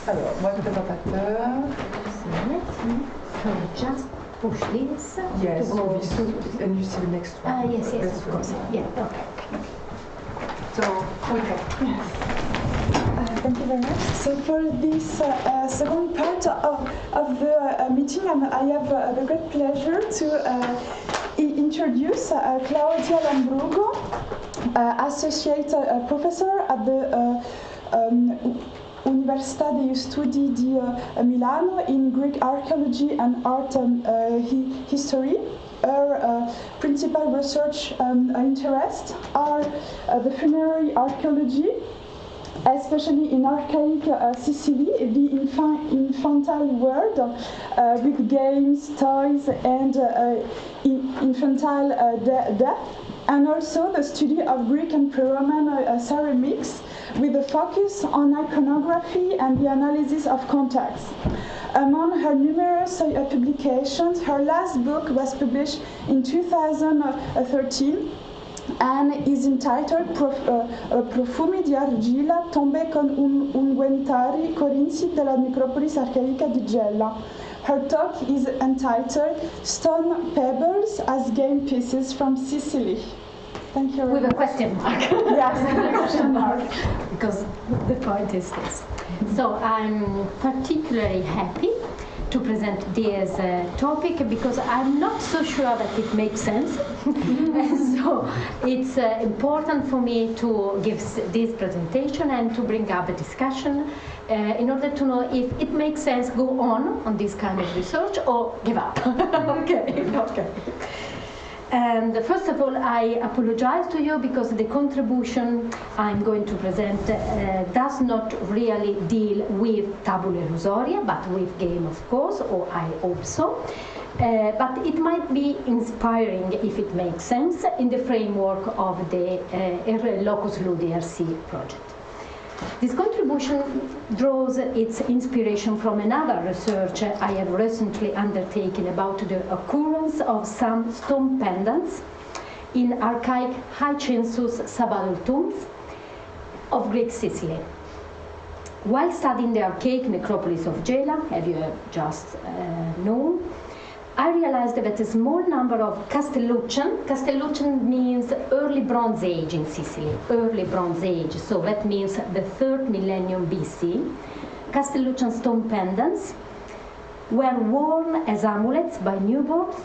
Alors, moi, le présentateur. So just push this. Yes, to go and you see the next one. Yes, of course. Yeah, okay. So, okay. Thank you very much. So for this second part of the meeting, I have the great pleasure to introduce Claudia Lambrugo, Associate Professor at the Università degli Studi di Milano in Greek archaeology and art history. Her principal research interests are the funerary archaeology, especially in archaic Sicily, the infantile world, with games, toys, and infantile death, and also the study of Greek and pre-Roman ceramics, with a focus on iconography and the analysis of context. Among her numerous publications, her last book was published in 2013 and is entitled Profumi di argilla, tombe con unguentari corinzi della Necropolis archaica di Gela. Her talk is entitled Stone Pebbles as Game Pieces from Sicily. Thank you very much. With a question mark. Yes, with a question mark. Because the point is this. So I'm particularly happy to present this topic because I'm not so sure that it makes sense. And so it's important for me to give this presentation and to bring up a discussion in order to know if it makes sense go on this kind of research or give up. Okay. And first of all, I apologize to you because the contribution I'm going to present does not really deal with Tabulae Lusoriae, but with game, of course, or I hope so. But it might be inspiring, if it makes sense, in the framework of the Locus Ludi RC project. This contribution draws its inspiration from another research I have recently undertaken about the occurrence of some stone pendants in archaic high census Sabadell tombs of Greek Sicily. While studying the archaic necropolis of Gela, have you just known, I realized that a small number of Castelluccian means early Bronze Age in Sicily, early Bronze Age, so that means the 3rd millennium BC. Castelluccian stone pendants were worn as amulets by newborns,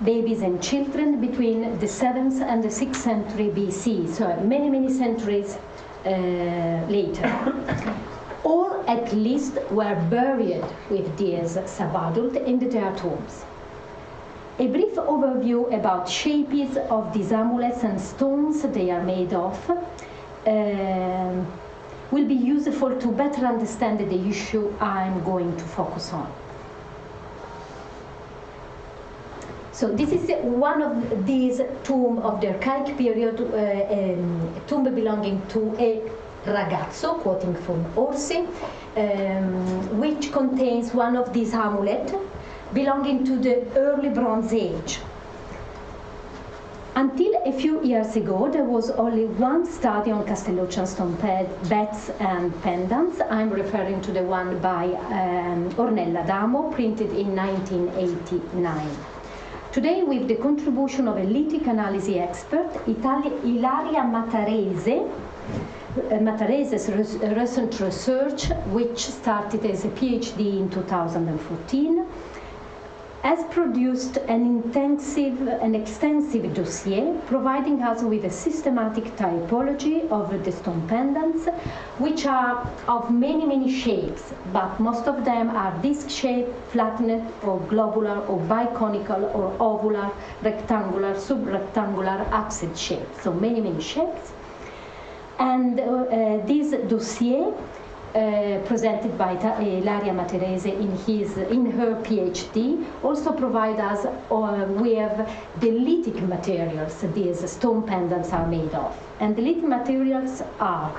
babies and children between the 7th and the 6th century BC, so many centuries later. Or at least were buried with these sabadult in their tombs. A brief overview about shapes of these amulets and stones they are made of will be useful to better understand the issue I'm going to focus on. So this is one of these tombs of the archaic period, tomb belonging to a ragazzo, quoting from Orsi, which contains one of these amulets belonging to the early Bronze Age. Until a few years ago, there was only one study on Castelluccian stone beds and pendants. I'm referring to the one by Ornella Damo, printed in 1989. Today, with the contribution of a lithic analysis expert, Ilaria Matarese's recent research, which started as a PhD in 2014, has produced an extensive dossier, providing us with a systematic typology of the stone pendants, which are of many shapes, but most of them are disc-shaped, flattened, or globular, or biconical, or ovular, rectangular, subrectangular, axis shapes, so many shapes. And this dossier, presented by Ilaria Materese in her PhD, also provide us with the lithic materials these stone pendants are made of. And the lithic materials are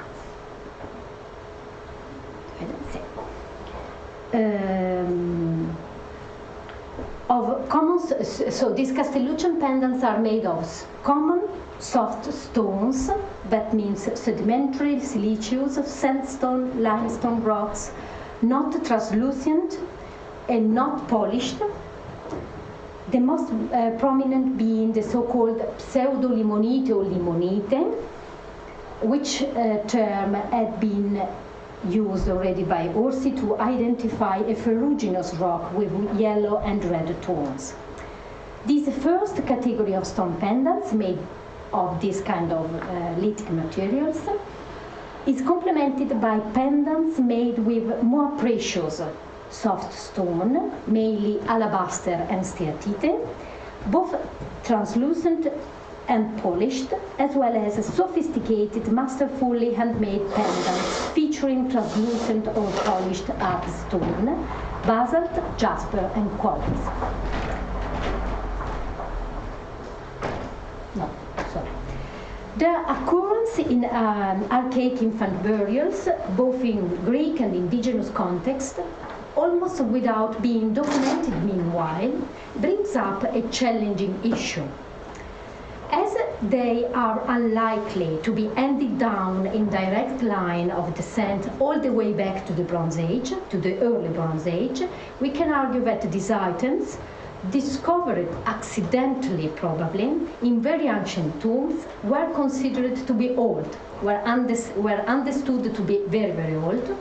of common, so these Castelluccian pendants are made of common soft stones, that means sedimentary, siliceous, sandstone, limestone rocks, not translucent and not polished. The most prominent being the so-called pseudo-limonite or limonite, which term had been used already by Orsi to identify a ferruginous rock with yellow and red tones. This first category of stone pendants made of this kind of lithic materials is complemented by pendants made with more precious soft stone, mainly alabaster and steatite, both translucent and polished, as well as sophisticated, masterfully handmade pendants featuring translucent or polished art stone, basalt, jasper, and quartz. No, sorry. Their occurrence in archaic infant burials, both in Greek and indigenous context, almost without being documented meanwhile, brings up a challenging issue. As they are unlikely to be handed down in direct line of descent all the way back to the Bronze Age, to the early Bronze Age, we can argue that these items, discovered accidentally probably in very ancient tombs, were considered to be old, were understood to be very, very old,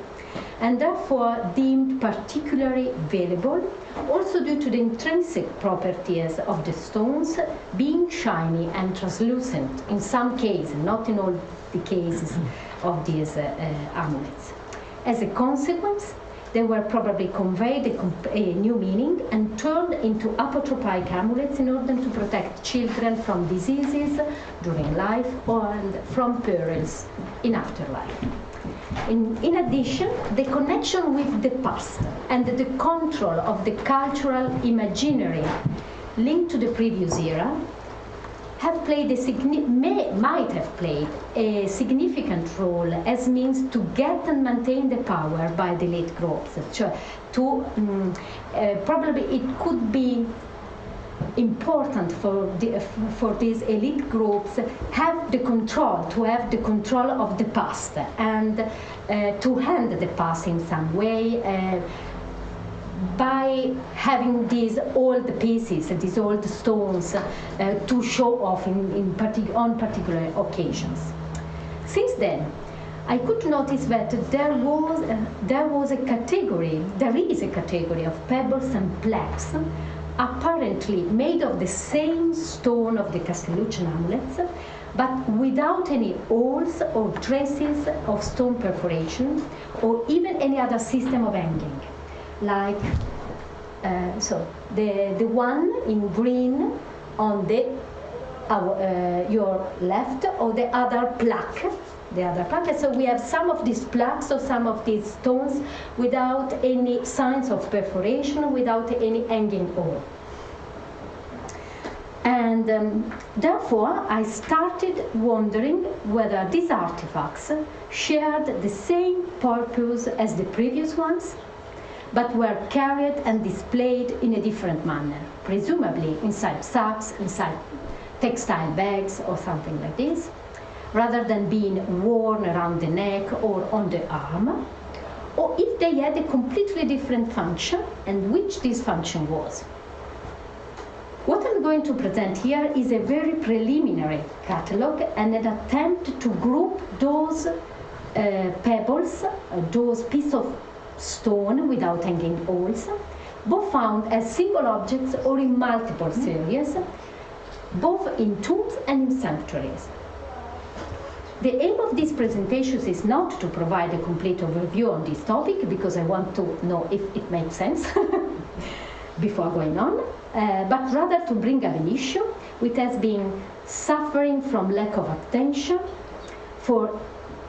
and therefore deemed particularly valuable, also due to the intrinsic properties of the stones being shiny and translucent in some cases, not in all the cases of these amulets. As a consequence, they were probably conveyed a new meaning and turned into apotropaic amulets in order to protect children from diseases during life and from perils in afterlife. In addition, the connection with the past and the control of the cultural imaginary linked to the previous era have played might have played a significant role as means to get and maintain the power by the elite groups. Probably it could be important for these elite groups to have the control of the past and to hand the past in some way by having these old pieces, these old stones to show off on particular occasions. Since then, I could notice that there is a category of pebbles and plaques apparently made of the same stone of the Castelluccian amulets, but without any holes or traces of stone perforation or even any other system of hanging. Like, the one in green on your left, or the other plaque. So we have some of these plaques or some of these stones without any signs of perforation, without any hanging hole. And therefore, I started wondering whether these artifacts shared the same purpose as the previous ones, but were carried and displayed in a different manner, presumably inside sacks, inside textile bags or something like this, rather than being worn around the neck or on the arm, or if they had a completely different function, and which this function was. What I'm going to present here is a very preliminary catalogue and an attempt to group those pebbles, those pieces of stone without hanging holes, both found as single objects or in multiple series, both in tombs and in sanctuaries. The aim of these presentations is not to provide a complete overview on this topic, because I want to know if it makes sense before going on, but rather to bring up an issue which has been suffering from lack of attention for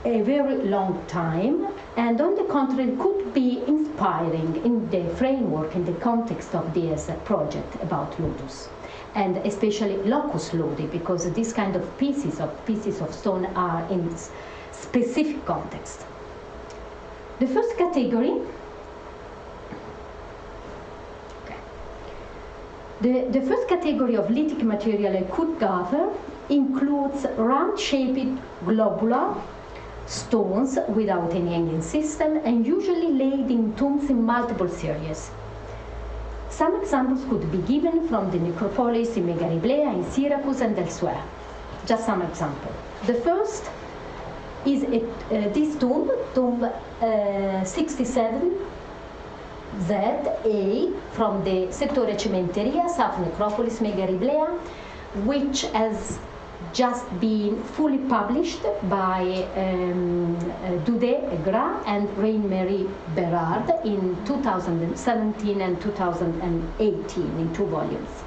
a very long time, and on the contrary could be inspiring in the framework, in the context of this project about Ludus, and especially Locus Ludi, because these kind of pieces of stone are in specific context. The first category, the first category of lithic material I could gather includes round-shaped globular stones without any hanging system and usually laid in tombs in multiple series. Some examples could be given from the Necropolis in Megariblea, in Syracuse and elsewhere. Just some examples. The first is this tomb 67ZA from the Settore Cementeria, South Necropolis, Megariblea, which has just been fully published by Dudet Gras and Reine-Marie Berard in 2017 and 2018 in 2 volumes.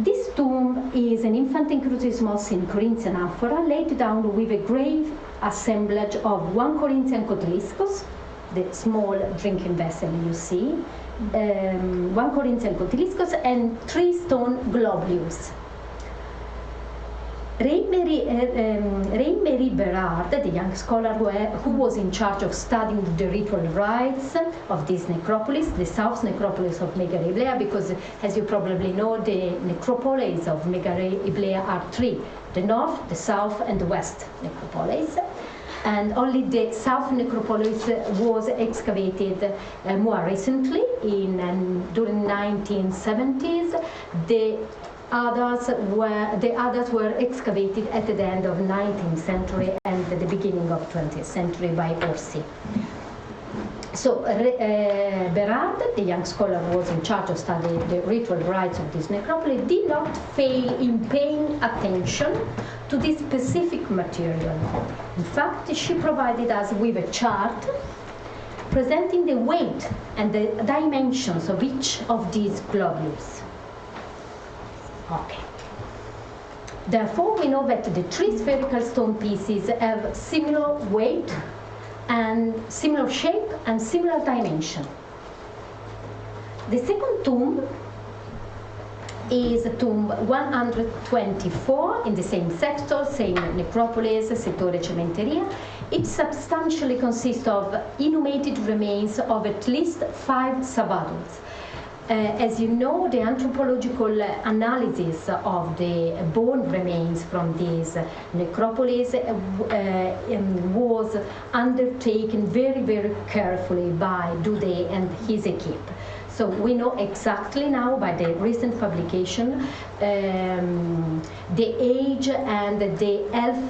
This tomb is an infant incrucismos in Corinthian amphora laid down with a grave assemblage of 1 Corinthian cotyliskos, the small drinking vessel you see, 1 Corinthian cotyliskos and 3 stone globules. Reine-Marie Berard, the young scholar who was in charge of studying the ritual rites of this necropolis, the South Necropolis of Megariblea, because as you probably know, the necropolis of Megariblea are 3, the North, the South and the West Necropolis. And only the South Necropolis was excavated more recently, during 1970s. The others were excavated at the end of 19th century and the beginning of 20th century by Orsi. So Berard, the young scholar who was in charge of studying the ritual rites of this necropolis, did not fail in paying attention to this specific material. In fact, she provided us with a chart presenting the weight and the dimensions of each of these globules. Okay. Therefore, we know that the 3 spherical stone pieces have similar weight and similar shape and similar dimension. The second tomb is tomb 124 in the same sector, same necropolis, Settore Cementeria. It substantially consists of inhumated remains of at least 5 sub-adults. As you know, the anthropological analysis of the bone remains from this necropolis was undertaken very, very carefully by Dudet and his equipe. So we know exactly now by the recent publication the age and the health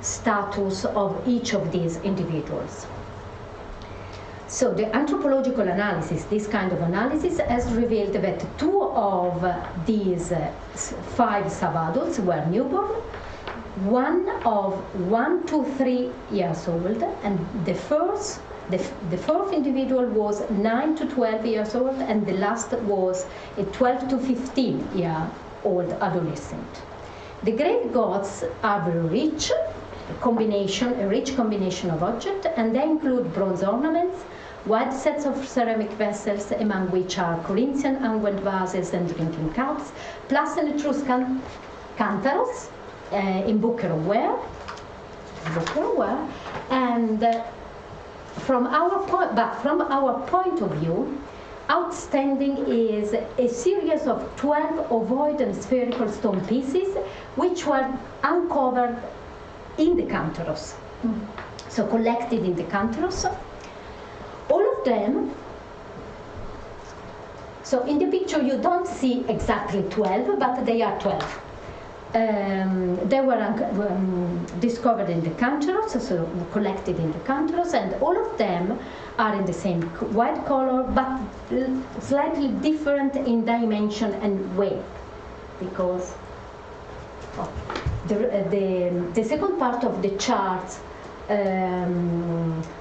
status of each of these individuals. So the anthropological analysis, this kind of analysis, has revealed that 2 of these 5 sub-adults were newborn, 1 of 1 to 3 years old, and the fourth individual was 9 to 12 years old, and the last was a 12 to 15 year old adolescent. The grave gods are very rich, a rich combination of objects, and they include bronze ornaments, wide sets of ceramic vessels, among which are Corinthian unguent vases and drinking cups, plus an Etruscan cantharos in buccal ware, and from our point of view, outstanding is a series of 12 ovoid and spherical stone pieces which were uncovered in the cantharos, so collected in the cantharos. All of them, so in the picture you don't see exactly 12, but they are 12. They were discovered in the cantharos, so collected in the cantharos, and all of them are in the same white color, but slightly different in dimension and weight, because the second part of the chart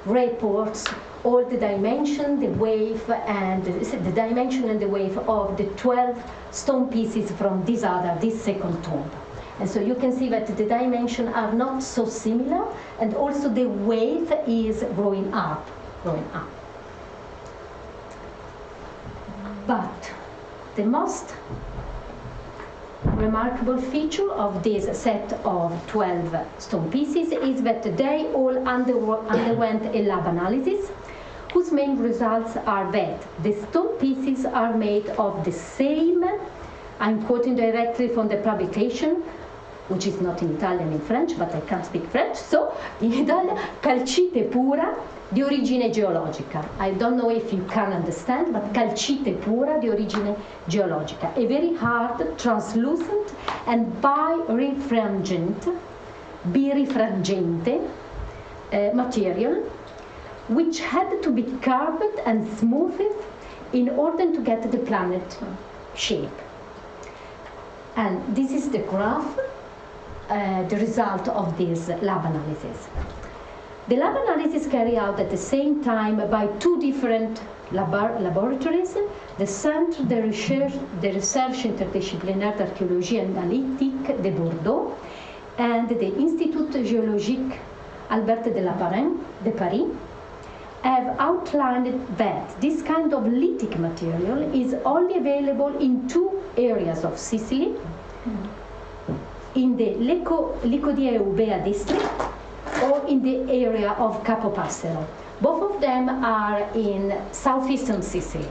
reports all the dimension, the weight, and the dimension and the weight of the 12 stone pieces from this second tomb. And so you can see that the dimensions are not so similar, and also the weight is growing up. But the most remarkable feature of this set of 12 stone pieces is that they all underwent a lab analysis, whose main results are that the stone pieces are made of the same I'm quoting directly from the publication, which is not in Italian, in French, but I can't speak French. So, in Italian, calcite pura di origine geologica. I don't know if you can understand, but calcite pura di origine geologica. A very hard, translucent, and birefringente material, which had to be carved and smoothed in order to get the planet shape. And this is the graph, the result of this lab analysis. The lab analysis carried out at the same time by two different laboratories, the Centre de Recherche Interdisciplinaire d'Archéologie Analytique de Bordeaux and the Institut Géologique Albert de Laparaine de Paris, have outlined that this kind of lithic material is only available in two areas of Sicily, in the Licodia Eubea district or in the area of Capo Passero. Both of them are in southeastern Sicily.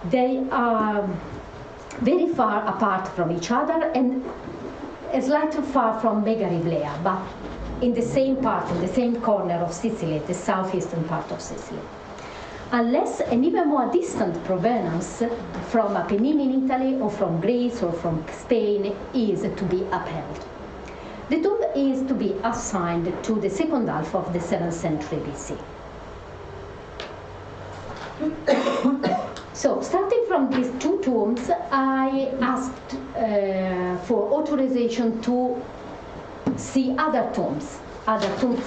They are very far apart from each other and slightly far from Megariblea, but in the same part, in the same corner of Sicily, the southeastern part of Sicily. Unless an even more distant provenance from Apennine in Italy or from Greece or from Spain is to be upheld. The tomb is to be assigned to the second half of the 7th century BC. So, starting from these two tombs, I asked for authorization to see other tombs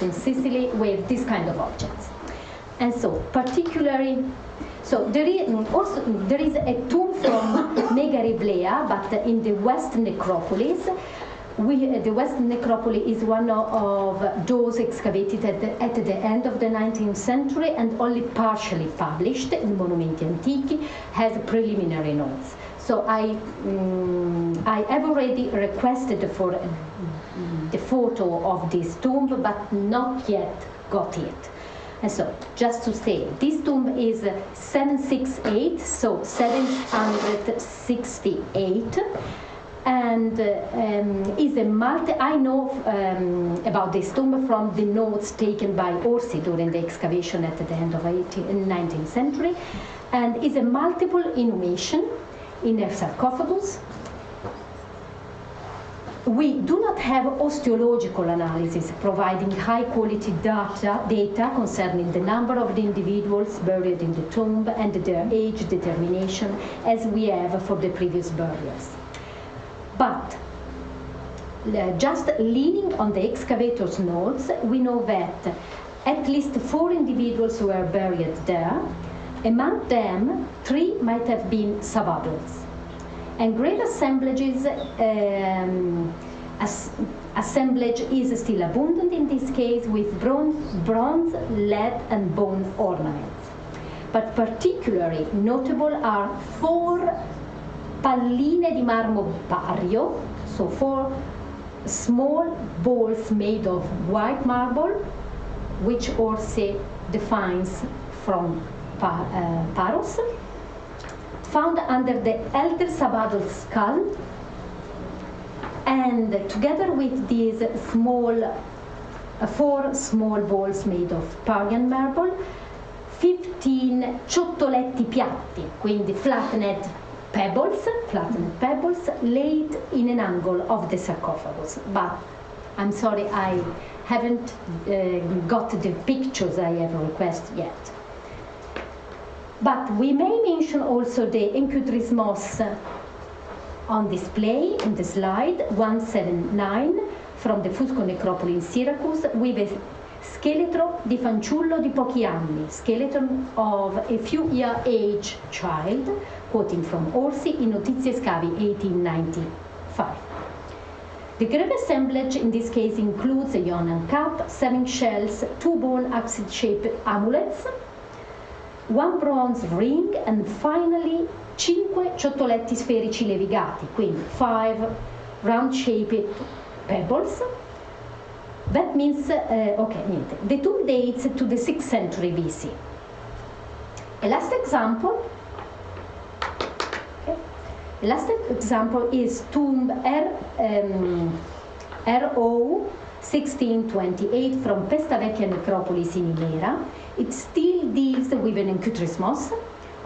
in Sicily with this kind of objects. And so, particularly, so there is a tomb from Megariblea, but in the West Necropolis. The West Necropolis is one of those excavated at the end of the 19th century and only partially published in Monumenti Antichi, has preliminary notes. So I have already requested for the photo of this tomb, but not yet got it. And so, just to say, this tomb is 768, so 768, and is a I know about this tomb from the notes taken by Orsi during the excavation at the end of the 19th century, and is a multiple inhumation in a sarcophagus. We do not have osteological analysis providing high-quality data concerning the number of the individuals buried in the tomb and their age determination as we have for the previous burials. But just leaning on the excavator's notes, we know that at least 4 individuals were buried there. Among them, 3 might have been sub-adults. And great assemblages, assemblage is still abundant in this case with bronze, lead, and bone ornaments. But particularly notable are 4 palline di marmo pario, so 4 small balls made of white marble, which Orsi defines from Paros, found under the elder sub-adult skull, and together with these 4 small balls made of Parian marble, 15 ciotoletti piatti, quindi flattened pebbles laid in an angle of the sarcophagus. But I'm sorry, I haven't got the pictures I have requested yet. But we may mention also the Encutrismos on display in the slide 179 from the Fusco Necropoli in Syracuse with a scheletro di fanciullo di pochi anni, skeleton of a few year age child, quoting from Orsi in Notizie Scavi 1895. The grave assemblage in this case includes a Ionan cup, 7 shells, 2 bone axis-shaped amulets, 1 bronze ring, and finally 5 ciotoletti sferici levigati, quindi 5 round-shaped pebbles. That means, the tomb dates to the 6th century BC. A last example The last example is tomb RO 1628 from Pesta Vecchia Necropolis in Imera. It still deals with an encutrismos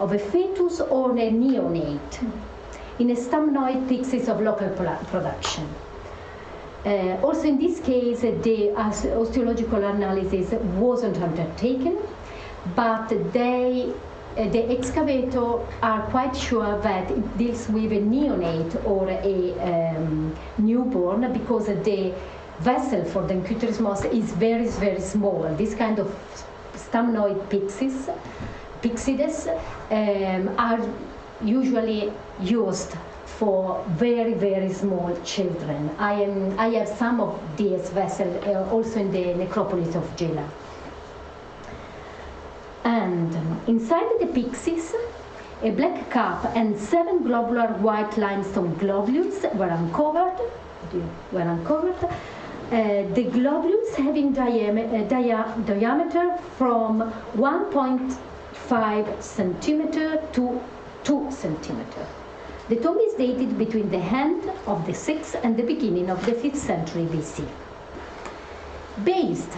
of a fetus or a neonate in a stamnoid pyxis of local production. Also in this case, the osteological analysis wasn't undertaken, but the excavator are quite sure that it deals with a neonate or a newborn, because the vessel for the encutrismos is very, very small. This kind of stamnoid pyxides are usually used for very, very small children. I have some of these vessels also in the necropolis of Gela. And inside the pyxis, a black cup and 7 globular white limestone globules were uncovered. The globules having diameter from 1.5 centimeter to 2 centimeter. The tomb is dated between the end of the 6th and the beginning of the 5th century BC. Based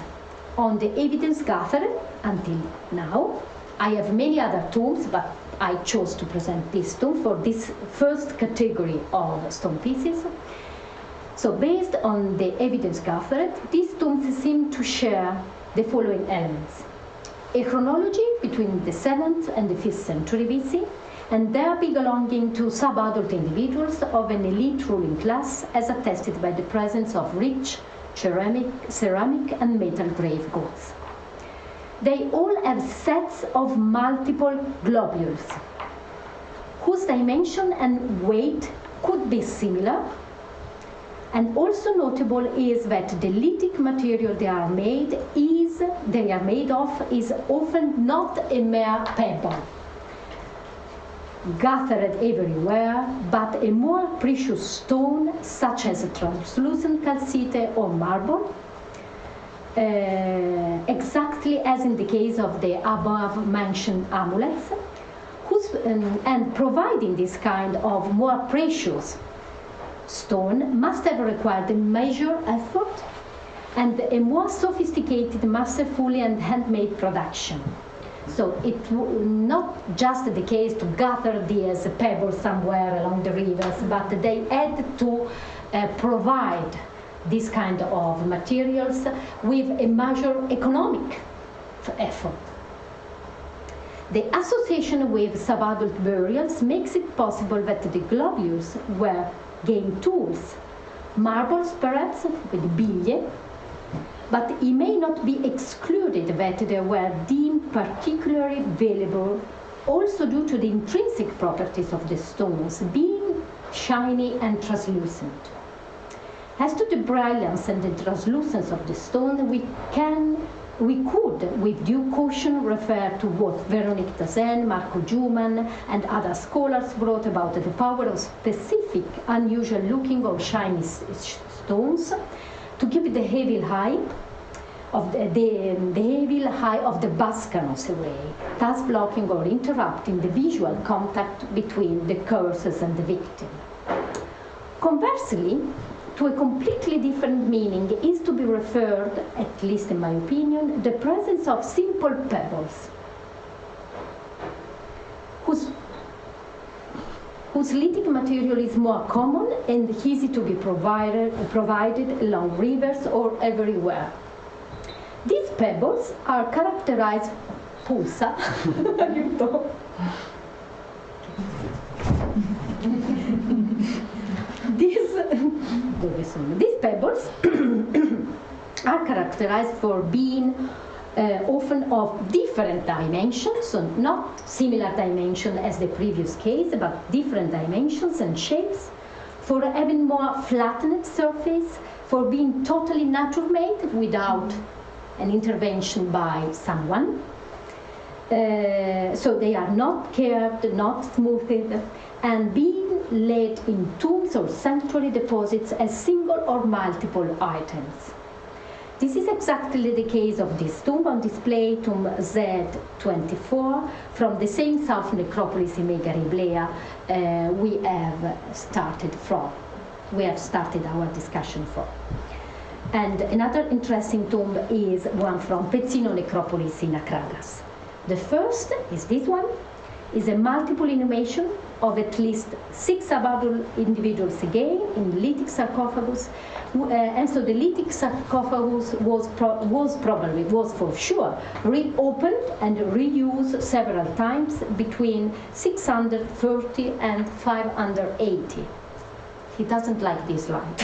on the evidence gathered until now, I have many other tombs, but I chose to present this tomb for this first category of stone pieces. So based on the evidence gathered, these tombs seem to share the following elements: a chronology between the 7th and the 5th century BC, and their belonging to sub-adult individuals of an elite ruling class, as attested by the presence of rich ceramic and metal grave goods. They all have sets of multiple globules, whose dimension and weight could be similar. And also notable is that the lithic material they are made of is often not a mere pebble gathered everywhere, but a more precious stone, such as a translucent calcite or marble, exactly as in the case of the above-mentioned amulets, and providing this kind of more precious stone must have required a measured effort and a more sophisticated, masterfully and handmade production. So it was not just the case to gather these pebbles somewhere along the rivers, but they had to provide this kind of materials with a measured economic effort. The association with sub-adult burials makes it possible that the globules were game tools, marbles perhaps with biglie, but it may not be excluded that they were deemed particularly valuable also due to the intrinsic properties of the stones being shiny and translucent. As to the brilliance and the translucence of the stone, we could, with due caution, refer to what Véronique Dasen, Marco Giuman, and other scholars brought about the power of specific, unusual-looking or shiny stones to give the evil eye of the evil eye of the Bascanos away, thus blocking or interrupting the visual contact between the curses and the victim. Conversely, to a completely different meaning is to be referred, at least in my opinion, the presence of simple pebbles, whose lithic material is more common and easy to be provided along rivers or everywhere. These pebbles are characterized pulsa. These pebbles are characterized for being often of different dimensions, so not similar dimension as the previous case, but different dimensions and shapes, for having more flattened surface, for being totally nature-made without an intervention by someone. So they are not curved, not smoothed, and being laid in tombs or sanctuary deposits as single or multiple items. This is exactly the case of this tomb on display, tomb Z24, from the same South Necropolis in Megariblea we have started our discussion from. And another interesting tomb is one from Pezzino Necropolis in Akragas. The first is this one, is a multiple inhumation of at least 6 subadult individuals again in lithic sarcophagus. And so the lithic sarcophagus was for sure reopened and reused several times between 630 and 580. He doesn't like this line.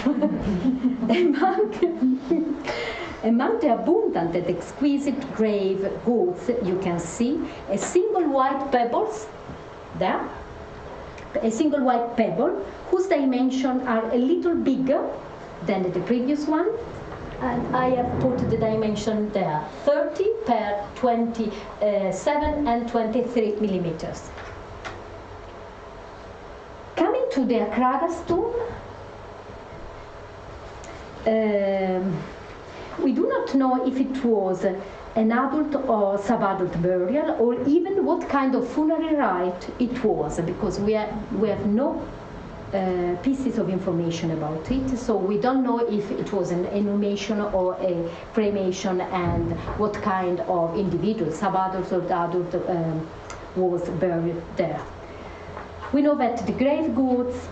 Among the abundant and exquisite grave goods, you can see a single white pebbles there, a single white pebble whose dimensions are a little bigger than the previous one, and I have put the dimension there, 30 per 27 and 23 millimeters. Coming to the Akragas tomb, we do not know if it was an adult or subadult burial, or even what kind of funerary rite it was, because we have no pieces of information about it, so we don't know if it was an inhumation or a cremation and what kind of individual, subadult or adult, was buried there. We know that the grave goods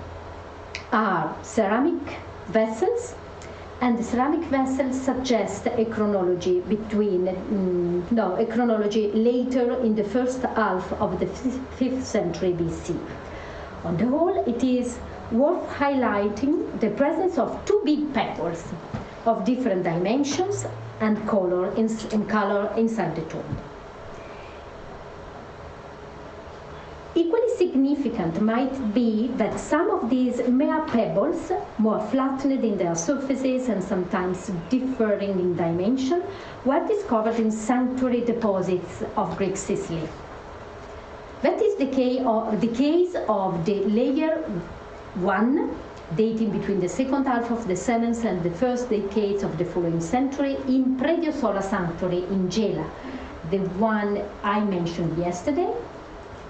are ceramic vessels, and the ceramic vessels suggest a chronology a chronology later in the first half of the 5th century BC. On the whole, it is worth highlighting the presence of 2 big pebbles of different dimensions and color inside the tomb. Equally significant might be that some of these mere pebbles, more flattened in their surfaces and sometimes differing in dimension, were discovered in sanctuary deposits of Greek Sicily. That is the case of the layer 1, dating between the second half of the 7th and the first decades of the following century in Prediosola Sanctuary in Gela, the one I mentioned yesterday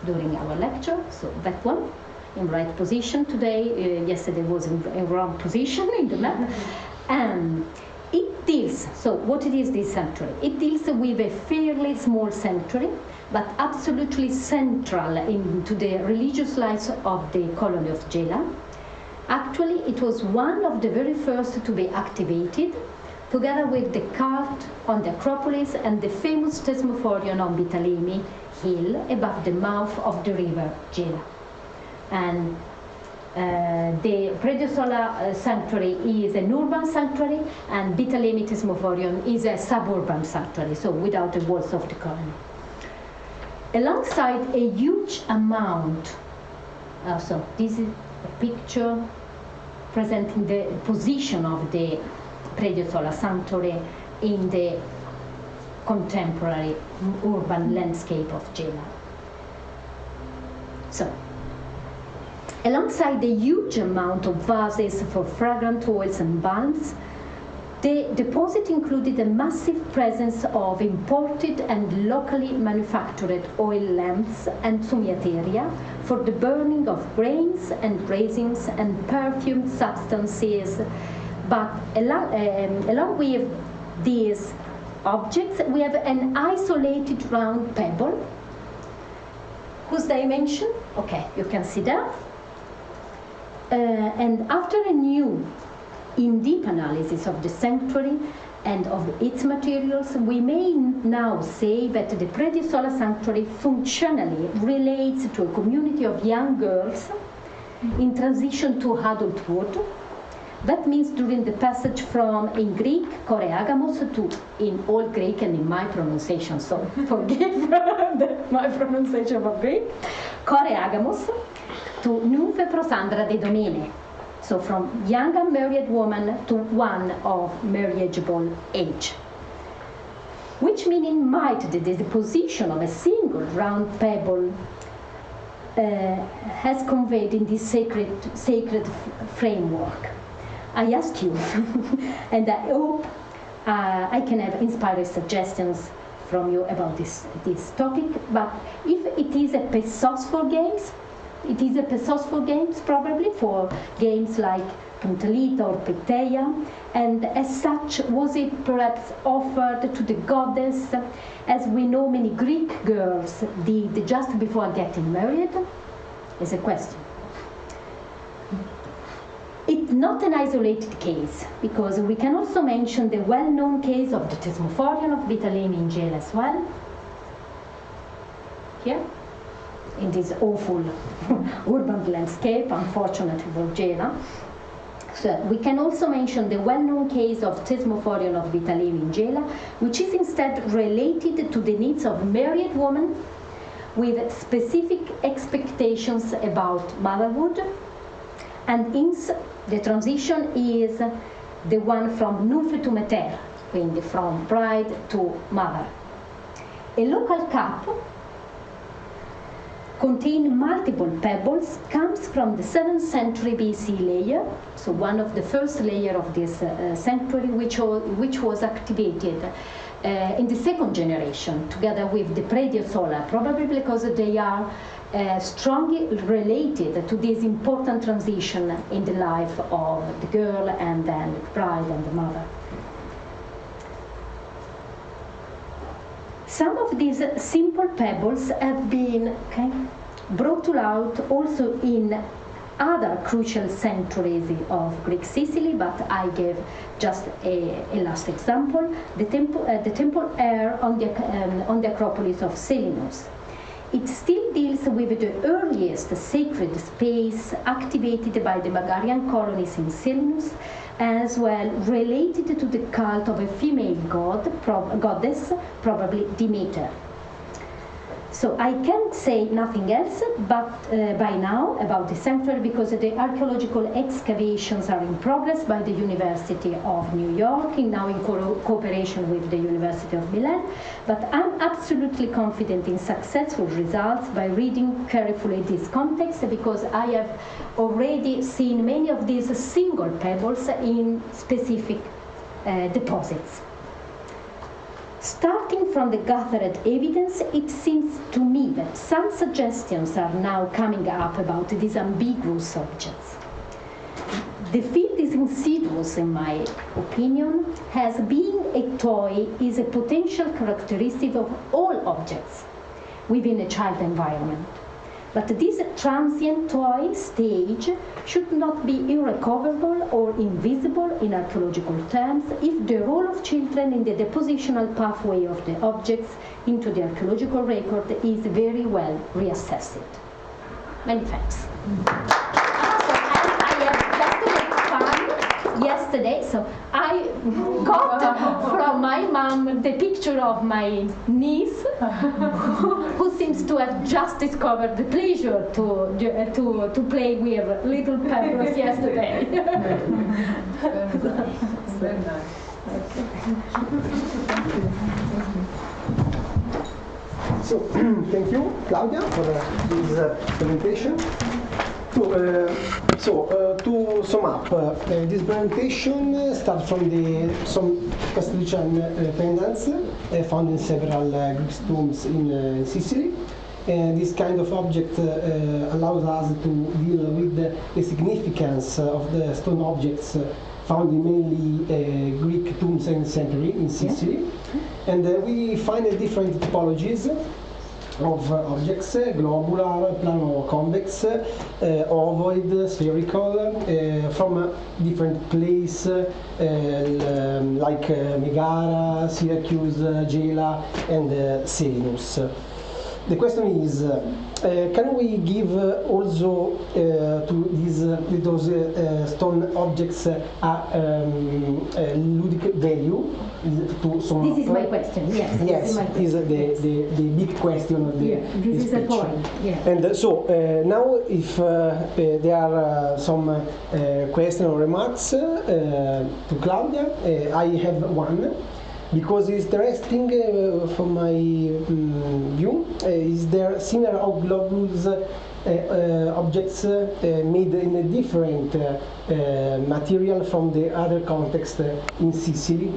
during our lecture, so that one in right position today, yesterday was in wrong position in the map. And it deals, so what it is this sanctuary? It deals with a fairly small sanctuary, but absolutely central into the religious life of the colony of Gela. Actually, it was one of the very first to be activated, together with the cult on the Necropolis and the famous Tesmophorion on Bitalemi hill above the mouth of the river Gela. And the Prediosola sanctuary is an urban sanctuary, and Bitalemi Tesmophorion is a suburban sanctuary, so without the walls of the colony. Alongside a huge amount, so this is a picture presenting the position of the Prediosola sanctuary in the contemporary urban landscape of Gela. So, alongside the huge amount of vases for fragrant oils and balms, the deposit included a massive presence of imported and locally manufactured oil lamps and somiateria for the burning of grains and raisins and perfumed substances. But along with these objects, we have an isolated round pebble whose dimension, okay, you can see that. And after a new in-deep analysis of the sanctuary and of its materials, we may now say that the Prediosola sanctuary functionally relates to a community of young girls in transition to adulthood. That means during the passage from, in Greek, choreagamos, to, in Old Greek and in my pronunciation, so forgive my pronunciation of Greek, choreagamos, to nymphe prosandra de domine. So from young unmarried woman to one of marriageable age. Which meaning might the deposition of a single round pebble has conveyed in this sacred framework? I ask you, and I hope I can have inspired suggestions from you about this topic. But if it is a pesos for games, it is a pesos for games probably for games like Puntalita or Peteia, and as such was it perhaps offered to the goddess, as we know many Greek girls did just before getting married? Is a question. It's not an isolated case, because we can also mention the well-known case of the Thesmophorion of Vitalene in jail as well. Here, in this awful urban landscape, unfortunately for Gela. So we can also mention the well-known case of Thesmophorion of Vitalene in Gela, which is instead related to the needs of married women with specific expectations about motherhood, and hence the transition is the one from nymphe to mater, quindi from bride to mother. A local cup containing multiple pebbles comes from the 7th century BC layer, so one of the first layer of this sanctuary, which was activated in the 2nd generation, together with the prediosola, probably because they are strongly related to this important transition in the life of the girl and then the bride and the mother. Some of these simple pebbles have been brought to light also in other crucial sanctuaries of Greek Sicily, but I gave just a last example, the temple air on the Acropolis of Selinus. It still deals with the earliest sacred space activated by the Megarian colonies in Selinus, as well related to the cult of a female goddess, probably Demeter. So I can't say nothing else but by now about the sanctuary, because the archaeological excavations are in progress by the University of New York, now in cooperation with the University of Milan. But I'm absolutely confident in successful results by reading carefully this context, because I have already seen many of these single pebbles in specific deposits. Starting from the gathered evidence, it seems to me that some suggestions are now coming up about these ambiguous objects. The field is insidious, in my opinion, as being a toy is a potential characteristic of all objects within a child environment. But this transient toy stage should not be irrecoverable or invisible in archaeological terms if the role of children in the depositional pathway of the objects into the archaeological record is very well reassessed. Many thanks. Yesterday, so I got from my mom the picture of my niece, who seems to have just discovered the pleasure to play with little Pebbles yesterday. Very nice. So, thank you, Claudia, for this presentation. To sum up, this presentation starts from some Castellician pendants found in several Greek tombs in Sicily. And this kind of object allows us to deal with the significance of the stone objects found in mainly Greek tombs and century in Sicily. And we find different typologies of objects: globular, plano-convex, ovoid, spherical, from different places like Megara, Syracuse, Gela, and Selinus. The question is, can we give also to those stone objects a ludic value? To some This is my question, yes. Yes, this is the big question of the this is the speech. point, yeah. And so now if there are some questions or remarks to Claudia, I have one. Because it's interesting from my view, is there similar of globules objects made in a different material from the other context in Sicily,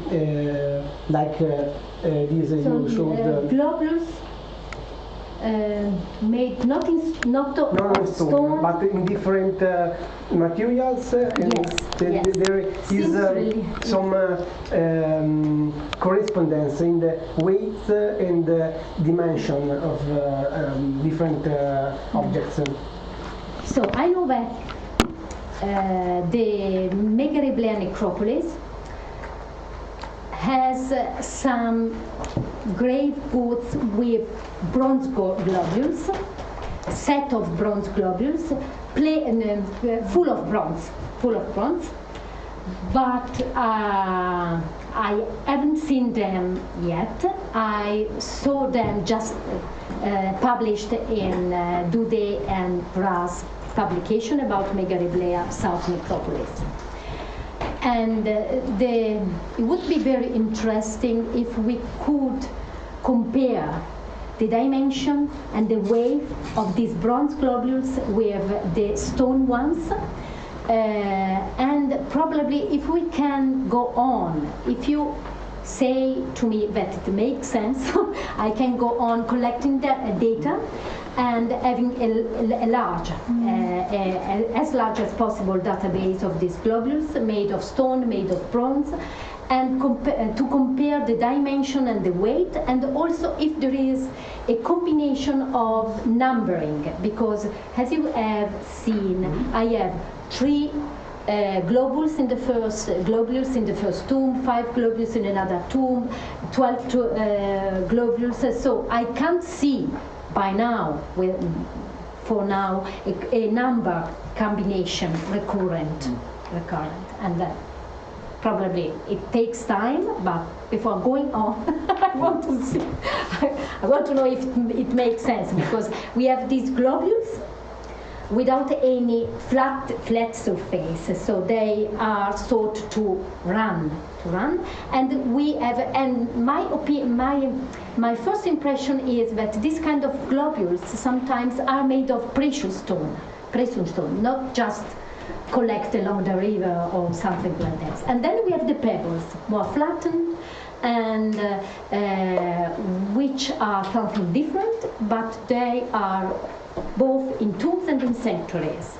like this you showed. Globules made not of stone, but in different materials. And Yes. there is some correspondence in the weight and dimension of different objects. So I know that the Megaribleia necropolis has some grave goods with bronze globules, set of bronze globules, full of bronze, but I haven't seen them yet. I saw them just published in Ludi and Bra's publication about Megaribleia South Necropolis. And it would be very interesting if we could compare the dimension and the weight of these bronze globules with the stone ones. And probably if we can go on, if you say to me that it makes sense, I can go on collecting the data and having a large, as large as possible database of these globules made of stone, made of bronze, and to compare the dimension and the weight, and also if there is a combination of numbering, because as you have seen, I have 3 globules in the first tomb, 5 globules in another tomb, 12 globules. So I can't see by now, for now, a number combination recurrent, and probably it takes time. But before going on, I want to see. I want to know if it makes sense, because we have these globules without any flat surface, so they are thought to run, and we have. And my first impression is that this kind of globules sometimes are made of precious stone, not just collect along the river or something like that. And then we have the pebbles, more flattened, and which are something different, but they are both in tombs and in sanctuaries.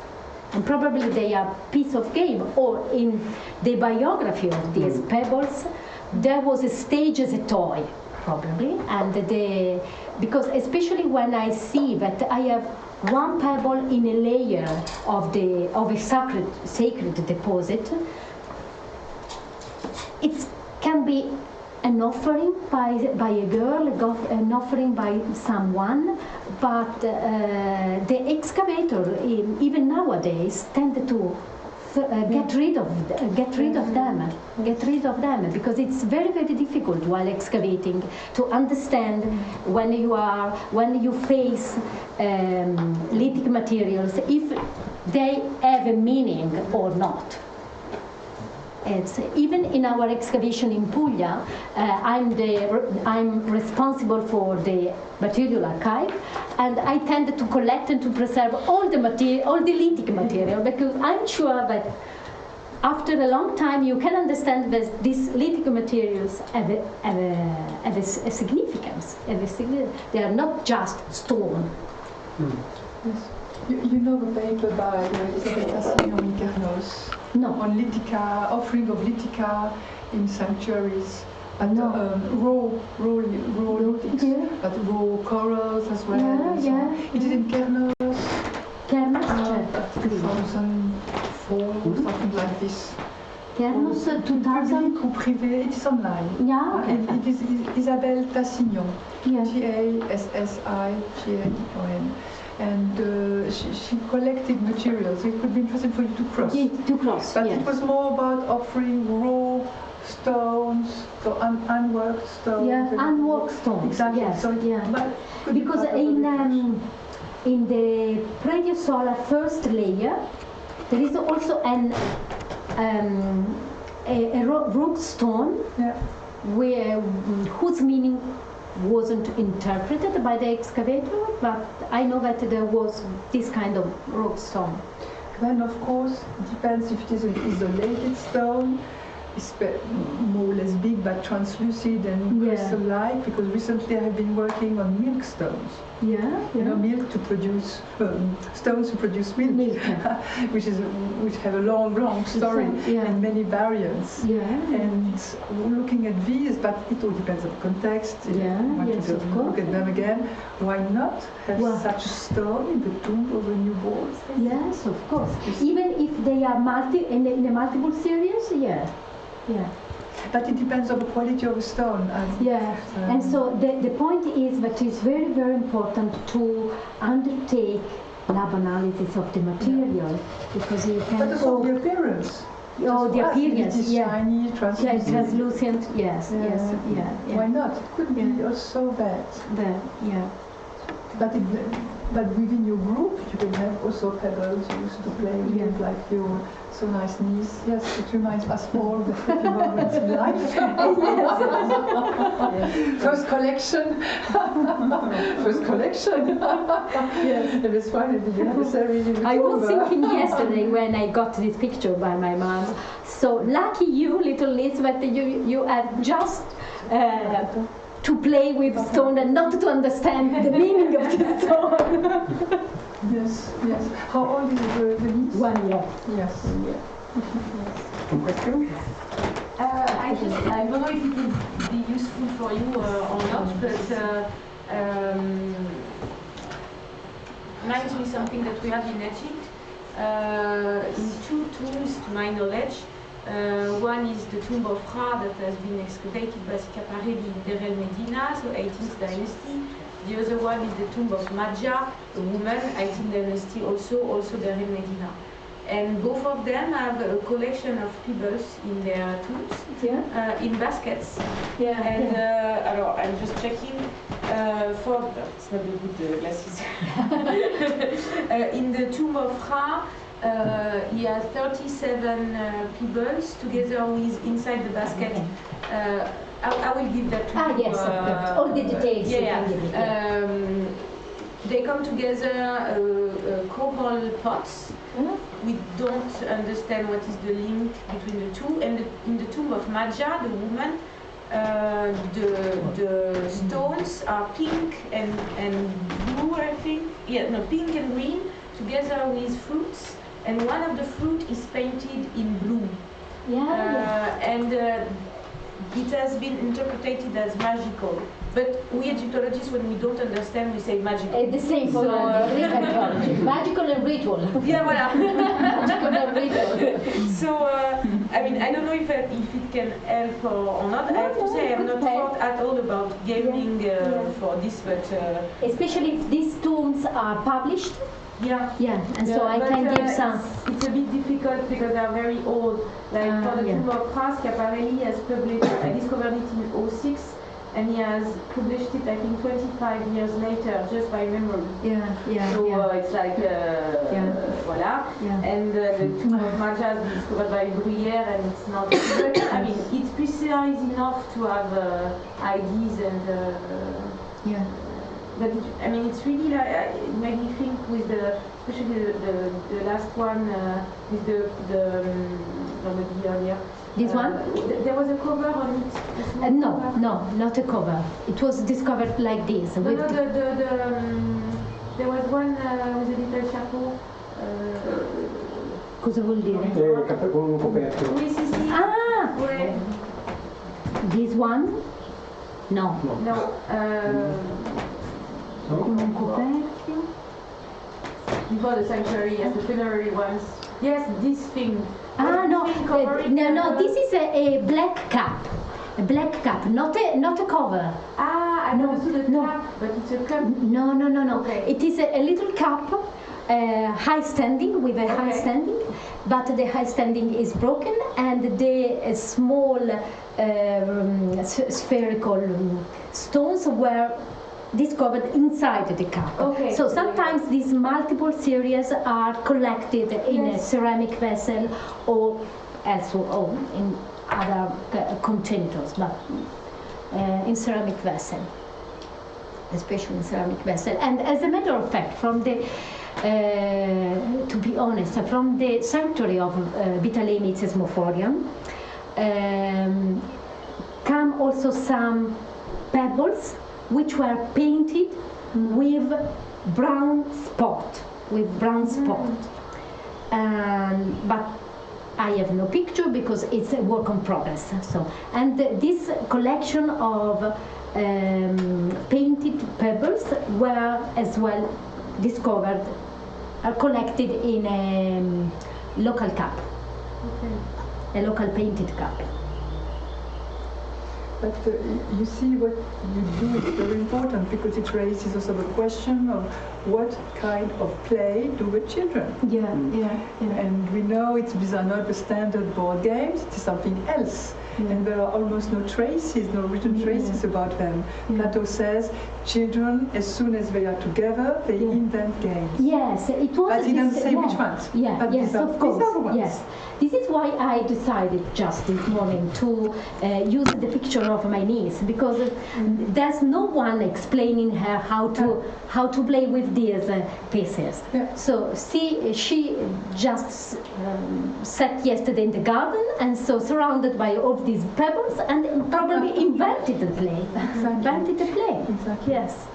And probably they are piece of game, or in the biography of these pebbles, there was a stage as a toy, probably, and because especially when I see that I have one pebble in a layer of a sacred deposit, it can be an offering by a girl, an offering by someone, but the excavator, even nowadays, tend to get rid of them, because it's very, very difficult while excavating to understand when you face lithic materials, if they have a meaning or not. It's even in our excavation in Puglia. I'm responsible for the material archive, and I tend to collect and to preserve all the lithic material, because I'm sure that after a long time you can understand that these lithic materials have a significance. They are not just stone. Yes. You know the paper by Dasen in Kernos? No. On Lithica, offering of Lithica in sanctuaries, but No. Raw lithics, Yeah. but raw corals as well. Yeah, and so yeah. on. It is in Kernos, 2004 or something like this. Kernos, Public 2000. or privé, it is online. Yeah, okay. And it is Isabelle Tassignon, Yeah. Tassignon. And she collected materials. It could be interesting for you to cross. Yeah, to cross, But yeah. it was more about offering raw stones, so unworked stones. Yeah, unworked stones. Exactly. Yes, So yeah. but could be Because part of the in the prediosolar first layer, there is also a rock stone, yeah. whose meaning wasn't interpreted by the excavator, but I know that there was this kind of rock stone. Then, of course, it depends if it is an isolated stone, it's more or less big but translucid and crystal-like, because recently I have been working on milk stones. You know, milk to produce stones to produce milk, which have a long story and many variants. And looking at these, but it all depends on the context. Look at them again. Why not have such a stone in the tomb of a newborn? Yes, of course. Even if they are in a multiple series, But it depends on the quality of the stone. And so the point is that it's very, very important to undertake lab analysis of the material, because you can... But also the appearance. The appearance, it is shiny, translucent. Why not? It could be also bad. But within your group, you can have also pebbles you used to play with, like your so nice niece. Yes, it reminds us all the happy moments in life. First collection. First collection. It was fine at the anniversary. I was thinking yesterday when I got this picture by my mom. So lucky you, little Liz, that you have just to play with stone and not to understand the meaning of the stone. Yes. How old is the niece? 1 year. Yes. Question? I don't know if it would be useful for you or not, but reminds me something that we have in Egypt. In 2 tombs, to my knowledge. One is the tomb of Ra that has been excavated by Schiaparelli in Deir el Medina, so 18th dynasty. The other one is the tomb of Madja, a woman, 18th dynasty also Deir el Medina. And both of them have a collection of pebbles in their tombs, in baskets. And I'm just checking for, it's not the good glasses. In the tomb of Ra, he has 37 pebbles together with inside the basket. I will give that to you. Yes, all the details. They come together coral pots. We don't understand what is the link between the two. And in the tomb of Madja, the woman, the stones are pink and blue, I think. Pink and green together with fruits. And one of the fruit is painted in blue. And it has been interpreted as magical. But we Egyptologists, when we don't understand, we say magical. The same for Greek anthropology. Magical and ritual. Magical and ritual. So, I mean, I don't know if it can help or not. I have to say I have not thought at all about gaming for this, but... especially if these tombs are published. And so I can give some. It's a bit difficult because they are very old. Like for the tomb of Ra, Schiaparelli has published, I discovered it in 2006, and he has published it, I think, 25 years later, just by memory. So it's like, voila. And the tomb of Madja has been discovered by Bruyère, and it's not, I mean, it's precise enough to have ideas and, but I mean, it's really like, it made me think with especially the last one with the earlier. This one? There was a cover on it. No, not a cover. It was discovered like this. There was one with a little chapeau. Cosa vuol dire? Con un coperchio. Oui, sì. Ouais. This one? No. Con un coperchio. Before the sanctuary and the funerary ones. Yes, this thing. No. This is a black cap. A black cap, not a cover. I understood the cap, but it's a cup. No. Okay. It is a little cup, high standing, with a high standing, but the high standing is broken, and the small spherical stones were discovered inside the cup. So sometimes these multiple series are collected in a ceramic vessel or also in other containers, but in ceramic vessel. especially in ceramic vessel. And as a matter of fact, from the to be honest, from the sanctuary of Vitalemi Thesmophorium come also some pebbles which were painted with brown spot, but I have no picture because it's a work in progress. So, and this collection of painted pebbles were as well discovered, collected in a local cup, a local painted cup. But you see, what you do is very important because it raises also the question of what kind of play do the children? Yeah. And we know these are not the standard board games, it is something else. And there are almost no traces, no written traces about them. Plato says children, as soon as they are together, they invent games. Yes, it was. I didn't say which ones. Yeah, but yes, of course. These are the ones. Yes. This is why I decided just this morning to use the picture of my niece, because there's no one explaining her how to play with these pieces. Yeah. So she just sat yesterday in the garden and so surrounded by all these pebbles and probably invented the play. Invented the play. Exactly. Yes.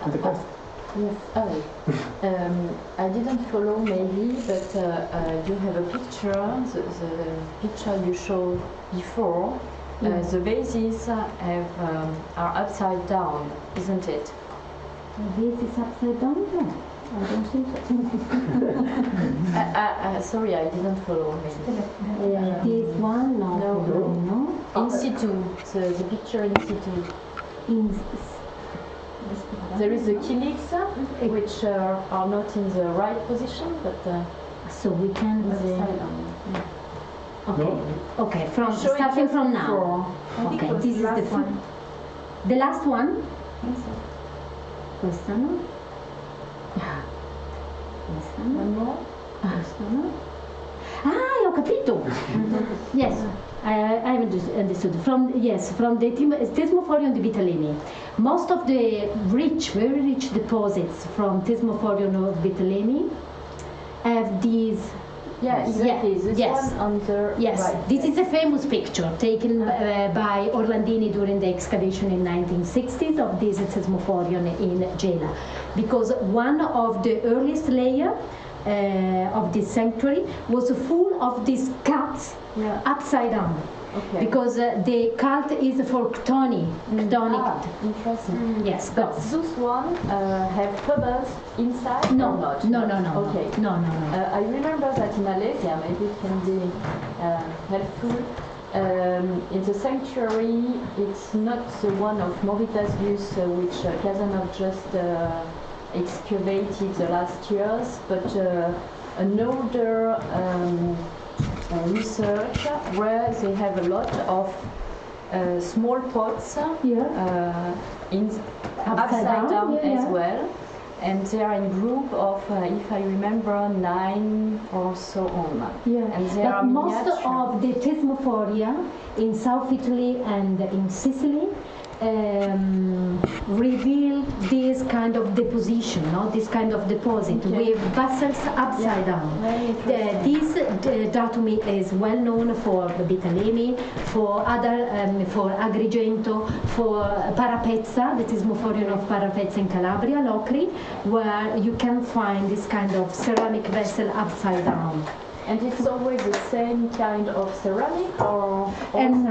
And the question? Yes, I didn't follow maybe, but you have a picture, the picture you showed before, the vases are upside down, isn't it? The vase is upside down? No, I don't think so. Sorry, I didn't follow maybe. This one? No. In situ, the picture in situ. There is the kylix, which are not in the right position, but so we can Okay, starting from now. Okay, this is the one. The last one? Questa no? Questa no? One more? Questa no? Ah, ho capito! Yes, I understood. From the Thesmophorium di Vitalemi. Most of the very rich deposits from Thesmophorium of Vitalemi have these. Yeah, exactly. This one on the right. This is a famous picture taken by Orlandini during the excavation in 1960s of this Thesmophorium in Gela, because one of the earliest layers of this sanctuary was full of these cuts upside down. Okay. Because the cult is for chthonic. Interesting. Yes, but those one have pebbles inside or not? No. Okay. No. I remember that in Malaysia, maybe it can be helpful. In the sanctuary, it's not the one of Mauritius, which Kazanov just excavated the last years, but an older research where they have a lot of small pots upside down as well, and they are in group of, if I remember, 9 or so on. And there but are most of the Thesmophoria in South Italy and in Sicily reveal this kind of deposition, this kind of deposit with vessels upside down. This datum is well known for Vitalemi, for other, for Agrigento, for Parapezza, that is Thesmophorium of Parapezza in Calabria, Locri, where you can find this kind of ceramic vessel upside down. And it's always the same kind of ceramic, or and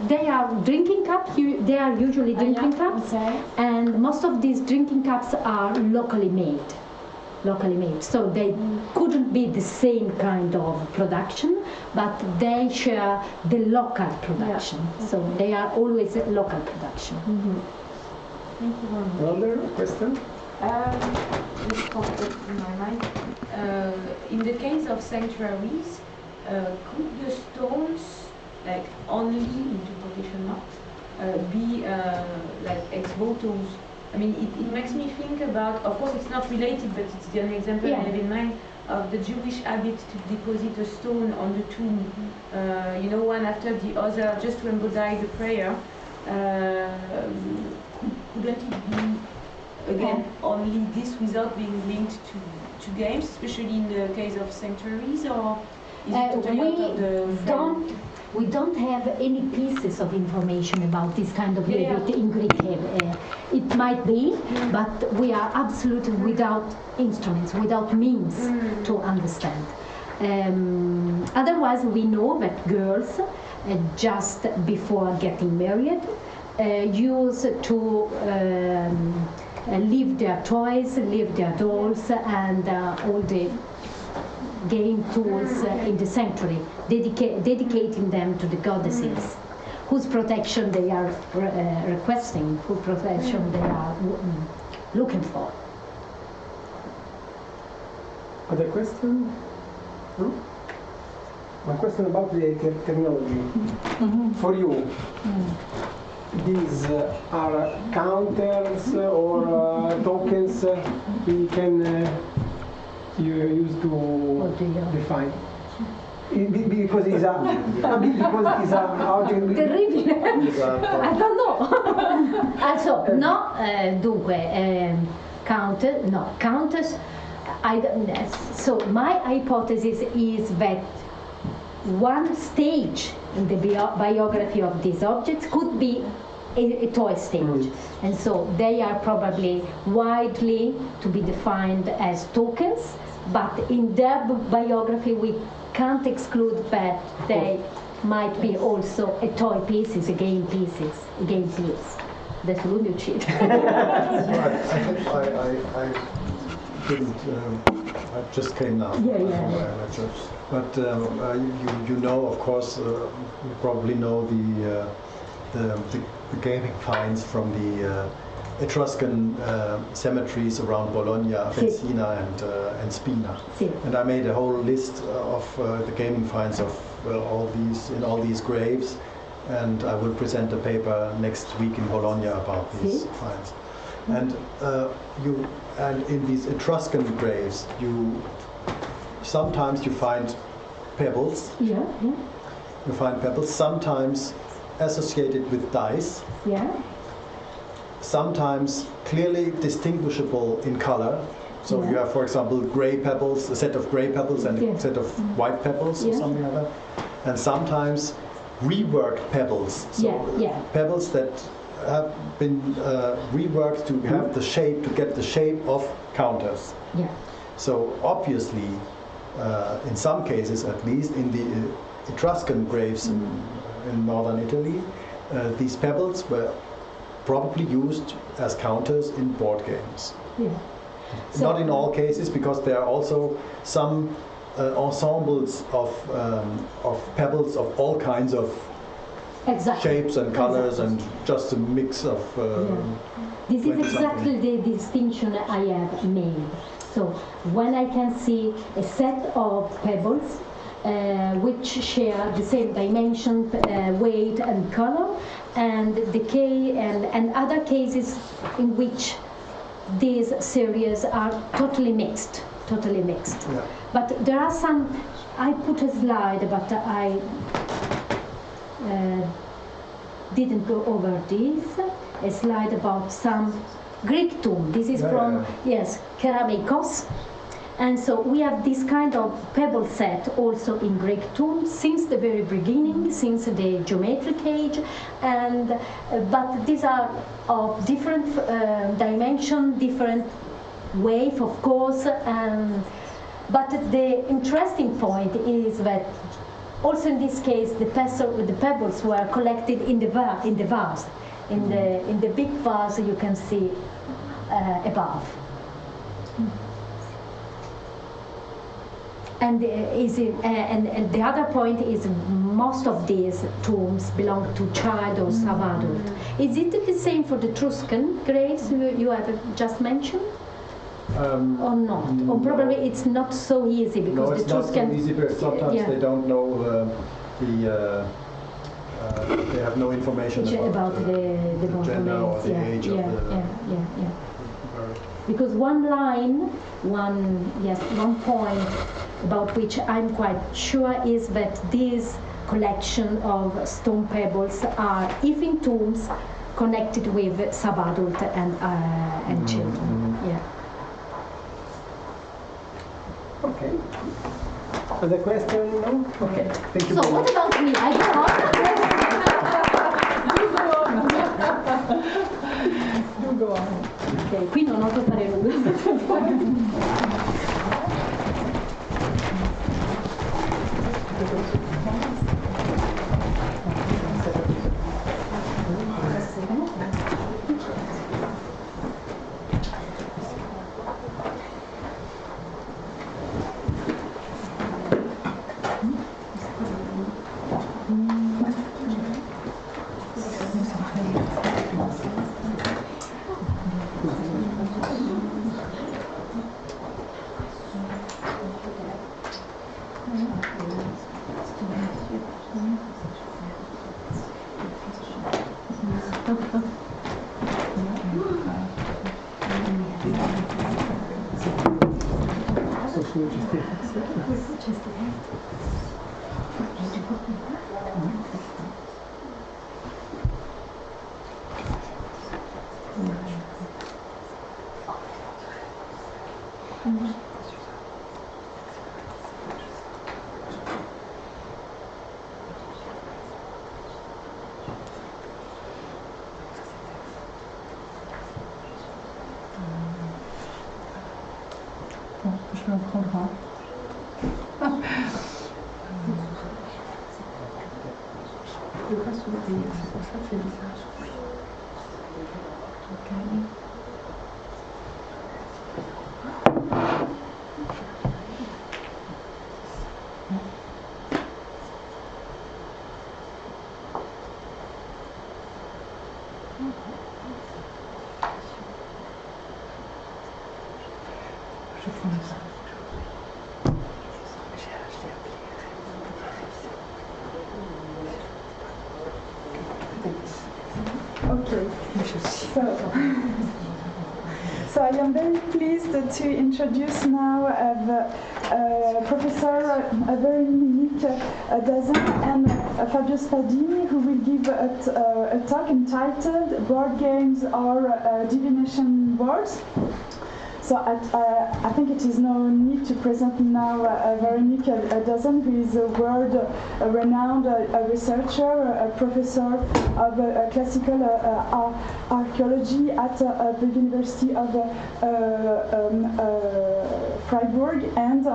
they are drinking cups. They are usually drinking cups, and most of these drinking cups are locally made. So they couldn't be the same kind of production, but they share the local production. So they are always a local production. Thank you very much. Another question? Just popped up in my mind. In the case of sanctuaries, could the stones, like only into quotation marks, be like ex votos? I mean, it makes me think about, of course it's not related, but it's an example I have in mind of the Jewish habit to deposit a stone on the tomb, one after the other, just to embody the prayer. couldn't it be again only this without being linked to games, especially in the case of sanctuaries, or is it totally out of the frame? We don't have any pieces of information about this kind of label in Greek. It might be, but we are absolutely without instruments, without means to understand. Otherwise, we know that girls, just before getting married, use to leave their toys, leave their dolls, and all the game tools in the sanctuary, dedicating them to the goddesses, whose protection they are requesting, whose protection they are looking for. Other question? No? My question about the technology. For you, these are counters or tokens we can you used to define? Because it's a terribile. I don't know. Also, no, dunque, counters. So my hypothesis is that one stage in the biography of these objects could be a toy stage, and so they are probably widely to be defined as tokens, but in their biography we can't exclude that they might be also a toy pieces, a game piece. That's Ludi cheat. I didn't. I just came now from my lecture. But you know, of course, you probably know the gaming finds from the Etruscan cemeteries around Bologna, Messina, and Spina. And I made a whole list of the gaming finds of all these graves, and I will present a paper next week in Bologna about these finds. And in these Etruscan graves, sometimes you find pebbles. You find pebbles, sometimes associated with dice. Sometimes clearly distinguishable in color. So you have, for example, gray pebbles, a set of gray pebbles and a set of white pebbles or something like that. And sometimes reworked pebbles. So pebbles that have been reworked to have the shape, to get the shape of counters. So obviously, in some cases at least, in the Etruscan graves in northern Italy, these pebbles were probably used as counters in board games. Not in all cases, because there are also some ensembles of pebbles of all kinds of shapes and colors, and just a mix of. This is exactly the distinction I have made. So when I can see a set of pebbles which share the same dimension, weight and color, and decay, and other cases in which these series are totally mixed. But there are some, I put a slide, but I didn't go over this, a slide about some Greek tomb. This is from Kerameikos. And so we have this kind of pebble set also in Greek tombs since the very beginning, since the geometric age, and but these are of different dimension, different weight, of course. But the interesting point is that also in this case the pebbles were collected in the vase, in the big vase you can see above. And the other point is most of these tombs belong to child or sub-adult. Is it the same for the Etruscan graves you have just mentioned? Or not? Or probably it's not so easy because the Etruscan... No, it's not so easy, because sometimes they don't know they have no information about the gender or the age of the... Because one point about which I'm quite sure is that these collection of stone pebbles are evening tombs connected with sub-adult and children. Yeah. Okay. Other question? No? Okay. Thank you. So what about me? I go on. You go on. Ok, qui non oso fare nulla. Je vais en prendre un. Je vais pas s'ouvrir, ça fait bizarre. Ok. Je prends ça. Okay, so I am very pleased to introduce now Professor Véronique Dasen and Fabio Spadini, who will give a talk entitled Board Games or Divination Boards. So I think it is no need to present now Véronique Dasen, who is a world-renowned researcher, a professor of classical archaeology at the University of Fribourg, and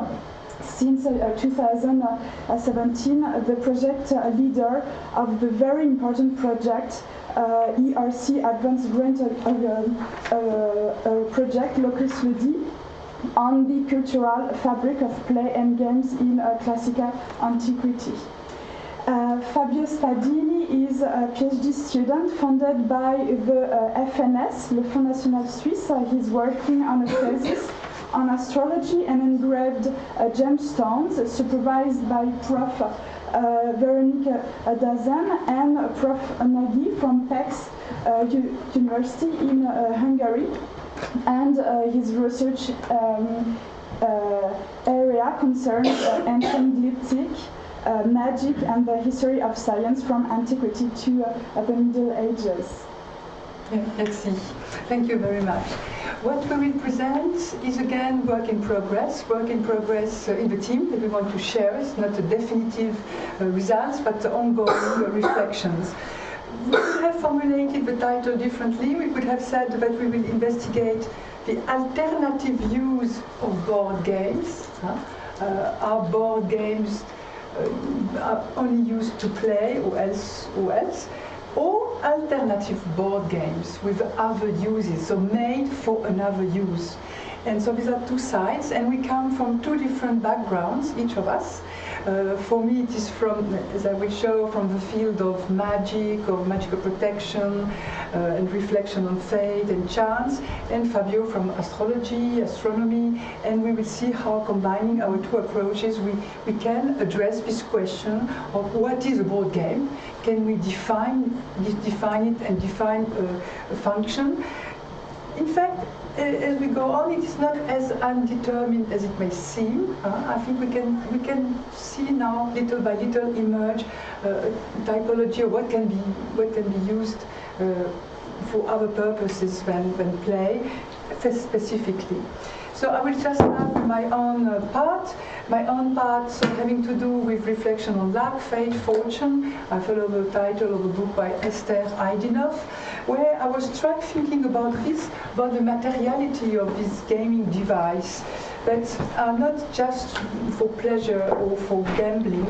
since 2017 the project leader of the very important project ERC Advanced Grant project Locus Ludi on the cultural fabric of play and games in classical antiquity. Fabio Spadini is a PhD student funded by the FNS, le Fonds National Suisse. He's working on a thesis on astrology and engraved gemstones, supervised by Prof. Véronique Dasen and Prof. Nagy from Pécs University in Hungary. And his research area concerns ancient glyptic, magic, and the history of science from Antiquity to the Middle Ages. Merci. Thank you very much. What we will present is again work in progress in the team that we want to share. It's not a definitive results, but ongoing reflections. We could have formulated the title differently. We could have said that we will investigate the alternative use of board games. Are board games are only used to play or else? Or alternative board games with other uses, so made for another use. And so these are two sides, and we come from two different backgrounds, each of us. For me, it is from, as I will show, from the field of magic, of magical protection, and reflection on fate and chance, and Fabio from astrology, astronomy, and we will see how, combining our two approaches, we can address this question of what is a board game. Can we define it and define a function? in fact, as we go on, it is not as undetermined as it may seem. I think we can see now, little by little, emerge typology of what can be used for other purposes than play, specifically. So I will just have my own part. My own part, so having to do with reflection on luck, fate, fortune. I follow the title of a book by Esther Aydinov, where I was struck thinking about the materiality of this gaming device that are not just for pleasure or for gambling,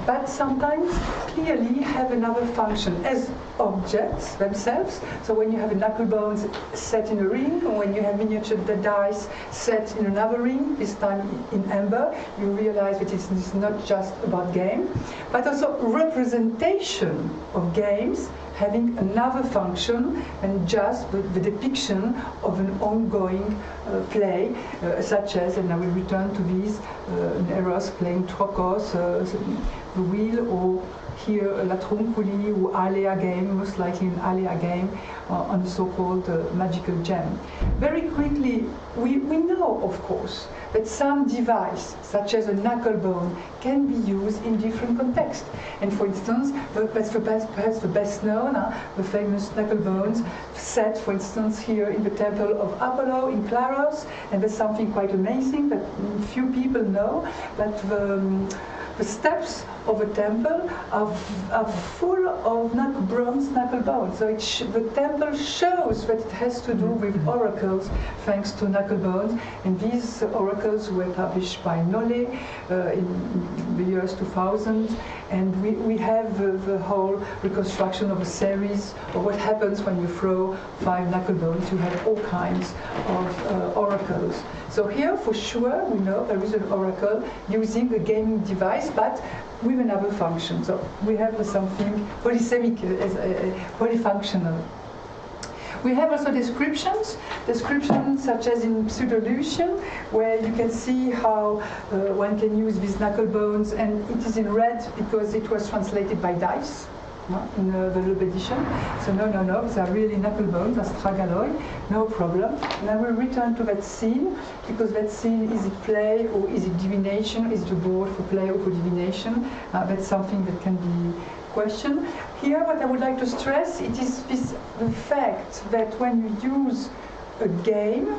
but sometimes clearly have another function as objects themselves. So when you have a knucklebones set in a ring, or when you have miniature dice set in another ring, this time in amber, you realize that it's not just about game, but also representation of games having another function and just the depiction of an ongoing play, such as, and I will return to these, Eros playing Trokos, the wheel, or here La Tronculi or Alea game, most likely an Alea game on the so-called magical gem. Very quickly, we know, of course, that some device, such as a knucklebone, can be used in different contexts. And for instance, perhaps the best known, the famous knucklebones set, for instance, here in the temple of Apollo in Claros, and there's something quite amazing that few people know, that the steps of a temple are full of bronze knucklebones. So the temple shows that it has to do with oracles, thanks to knucklebones. And these oracles were published by Nole in the years 2000. And we have the whole reconstruction of a series of what happens when you throw 5 knucklebones. You have all kinds of oracles. So here, for sure, we know there is an oracle using a gaming device, but with another function. So we have something polysemic, polyfunctional. We have also descriptions such as in Pseudo-Lucian, where you can see how one can use these knucklebones, and it is in red because it was translated by dice in the Lube edition. So no, these are really knucklebones, astragaloi, no problem. And I will return to that scene, because that scene, is it play or is it divination? Is it a board for play or for divination? That's something that can be questioned. Here, what I would like to stress, it is the fact that when you use a game,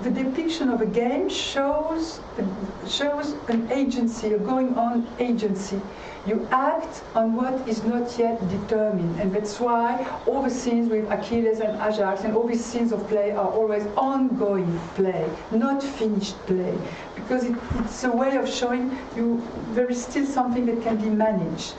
the depiction of a game shows an agency, a going-on agency. You act on what is not yet determined, and that's why all the scenes with Achilles and Ajax and all these scenes of play are always ongoing play, not finished play, because it's a way of showing you there is still something that can be managed.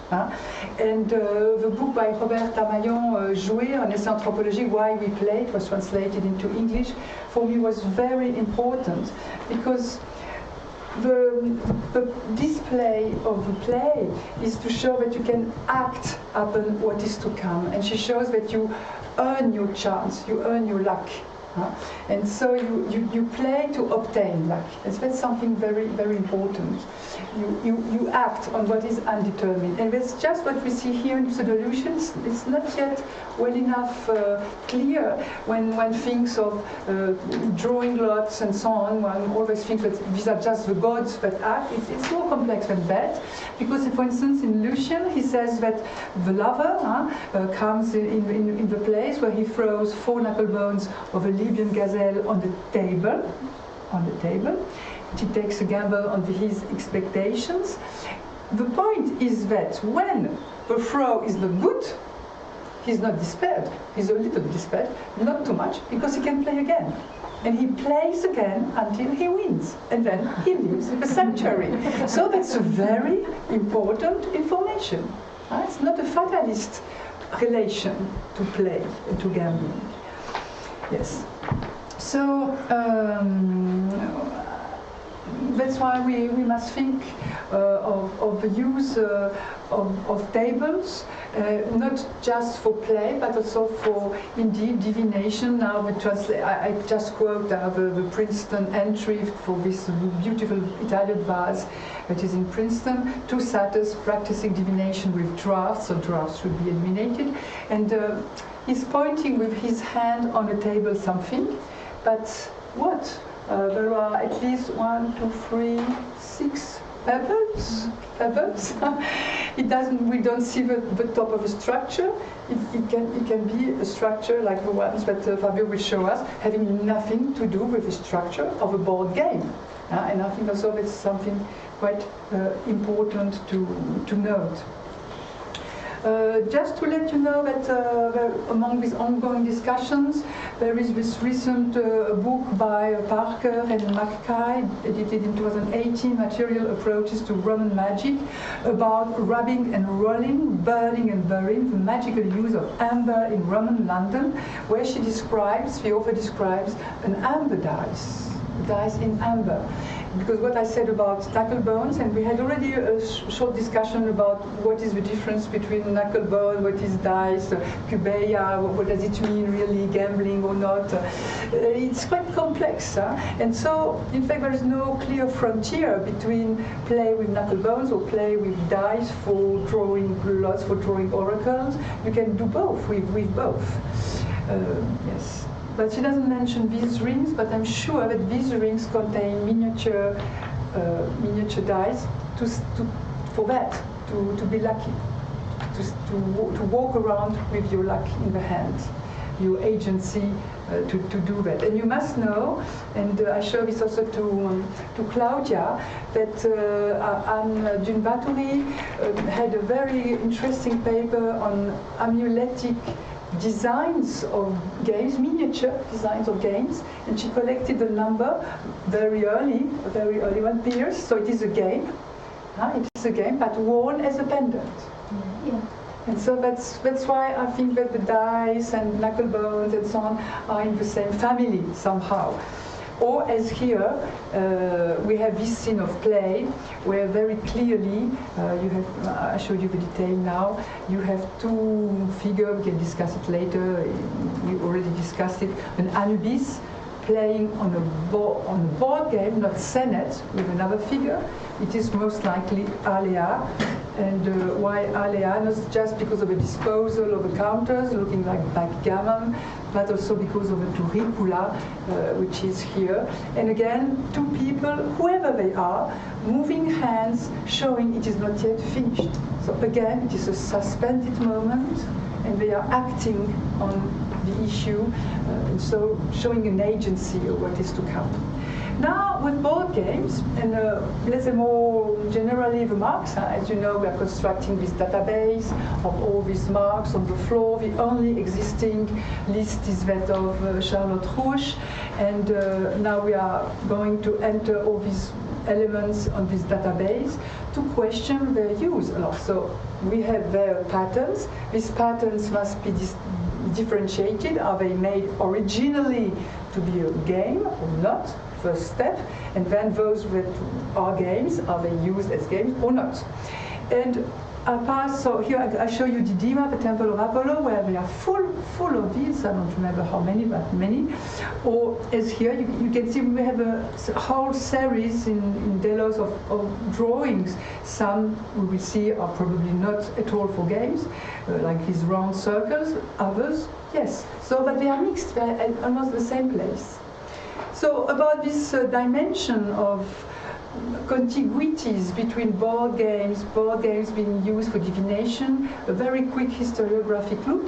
And the book by Robert Tamayon, Jouer, an essay anthropologique, Why We Play, it was translated into English, for me was very important, because the display of the play is to show that you can act upon what is to come, and she shows that you earn your chance, you earn your luck. And so you play to obtain luck. And that's something very, very important. You act on what is undetermined. And that's just what we see here in Pseudo-Lucian. It's not yet well enough clear when one thinks of drawing lots and so on. One always thinks that these are just the gods that act. It's more complex than that. Because, for instance, in Lucian, he says that the lover comes in the place where he throws 4 knucklebones of a Libyan gazelle on the table. He takes a gamble on his expectations. The point is that when the throw is not good, he's not despaired. He's a little despaired, not too much, because he can play again. And he plays again until he wins. And then he leaves the sanctuary. So that's a very important information. It's not a fatalist relation to play and to gambling. Yes. So that's why we must think of the use of tables, not just for play, but also for, indeed, divination. Now I just quote the Princeton entry for this beautiful Italian vase that is in Princeton. 2 satyrs practicing divination with drafts, so drafts should be eliminated. And he's pointing with his hand on a table something, but what? There are at least 1, 2, 3, 6 pebbles. We don't see the top of a structure. It can be a structure like the ones that Fabio will show us, having nothing to do with the structure of a board game. And I think also that's something quite important to note. Just to let you know that among these ongoing discussions, there is this recent book by Parker and Mackay, edited in 2018, Material Approaches to Roman Magic, about rubbing and rolling, burning and burying, the magical use of amber in Roman London, where the author describes an amber dice in amber. Because what I said about knuckle bones, and we had already a short discussion about what is the difference between knuckle bone, what is dice, cubeia, what does it mean really, gambling or not. It's quite complex. And so, in fact, there is no clear frontier between play with knuckle bones or play with dice for drawing lots, for drawing oracles. You can do both, with both. Yes. But she doesn't mention these rings, but I'm sure that these rings contain miniature dice for that, to be lucky, to walk around with your luck in the hand, your agency to do that. And you must know, and I show this also to Claudia, that Anne Dunbaturi had a very interesting paper on amuletic designs of games, miniature designs of games, and she collected the number very early one, Pierce, so it is a game. It is a game, but worn as a pendant. Yeah. And so that's why I think that the dice and knuckle bones and so on are in the same family somehow. Or as here, we have this scene of play, where very clearly, I showed you the detail now, you have two figures, we can discuss it later, we already discussed it, an Anubis playing on a board game, not Senet, with another figure. It is most likely Alea. And why Alea? Not just because of the disposal of the counters, looking like backgammon, but also because of the turricula, which is here. And again, two people, whoever they are, moving hands, showing it is not yet finished. So again, it is a suspended moment, and they are acting on the issue, and so showing an agency of what is to come. Now, with board games, and let's say more generally the marks, as you know, we are constructing this database of all these marks on the floor. The only existing list is that of Charlotte Rouch, and now we are going to enter all these elements on this database to question their use. So we have their patterns. These patterns must be differentiated. Are they made originally to be a game or not? First step. And then those that are games, are they used as games or not? And so here I show you Didima, the Temple of Apollo, where they are full of these. I don't remember how many, but many. Or as here, you can see we have a whole series in Delos of drawings. Some we will see are probably not at all for games, like these round circles. Others, yes. So, but they are mixed. They are at almost the same place. So about this dimension of contiguities between board games being used for divination, a very quick historiographic look.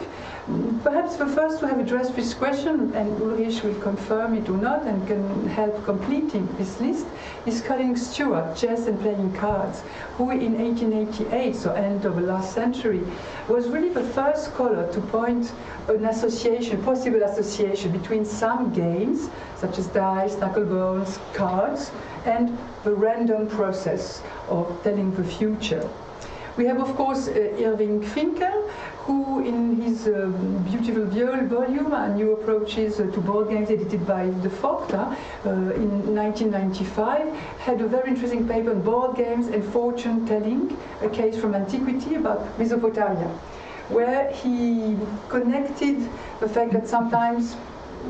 Perhaps the first to have addressed this question, and Ulrich will confirm it or not and can help completing this list, is Colin Stewart, Chess and Playing Cards, who in 1888, so end of the last century, was really the first scholar to point an association, possible association between some games, such as dice, knucklebones, cards, and the random process of telling the future. We have, of course, Irving Finkel, who in his beautiful volume, New Approaches to Board Games, edited by De Vogt, in 1995, had a very interesting paper on board games and fortune telling, a case from Antiquity about Mesopotamia, where he connected the fact that sometimes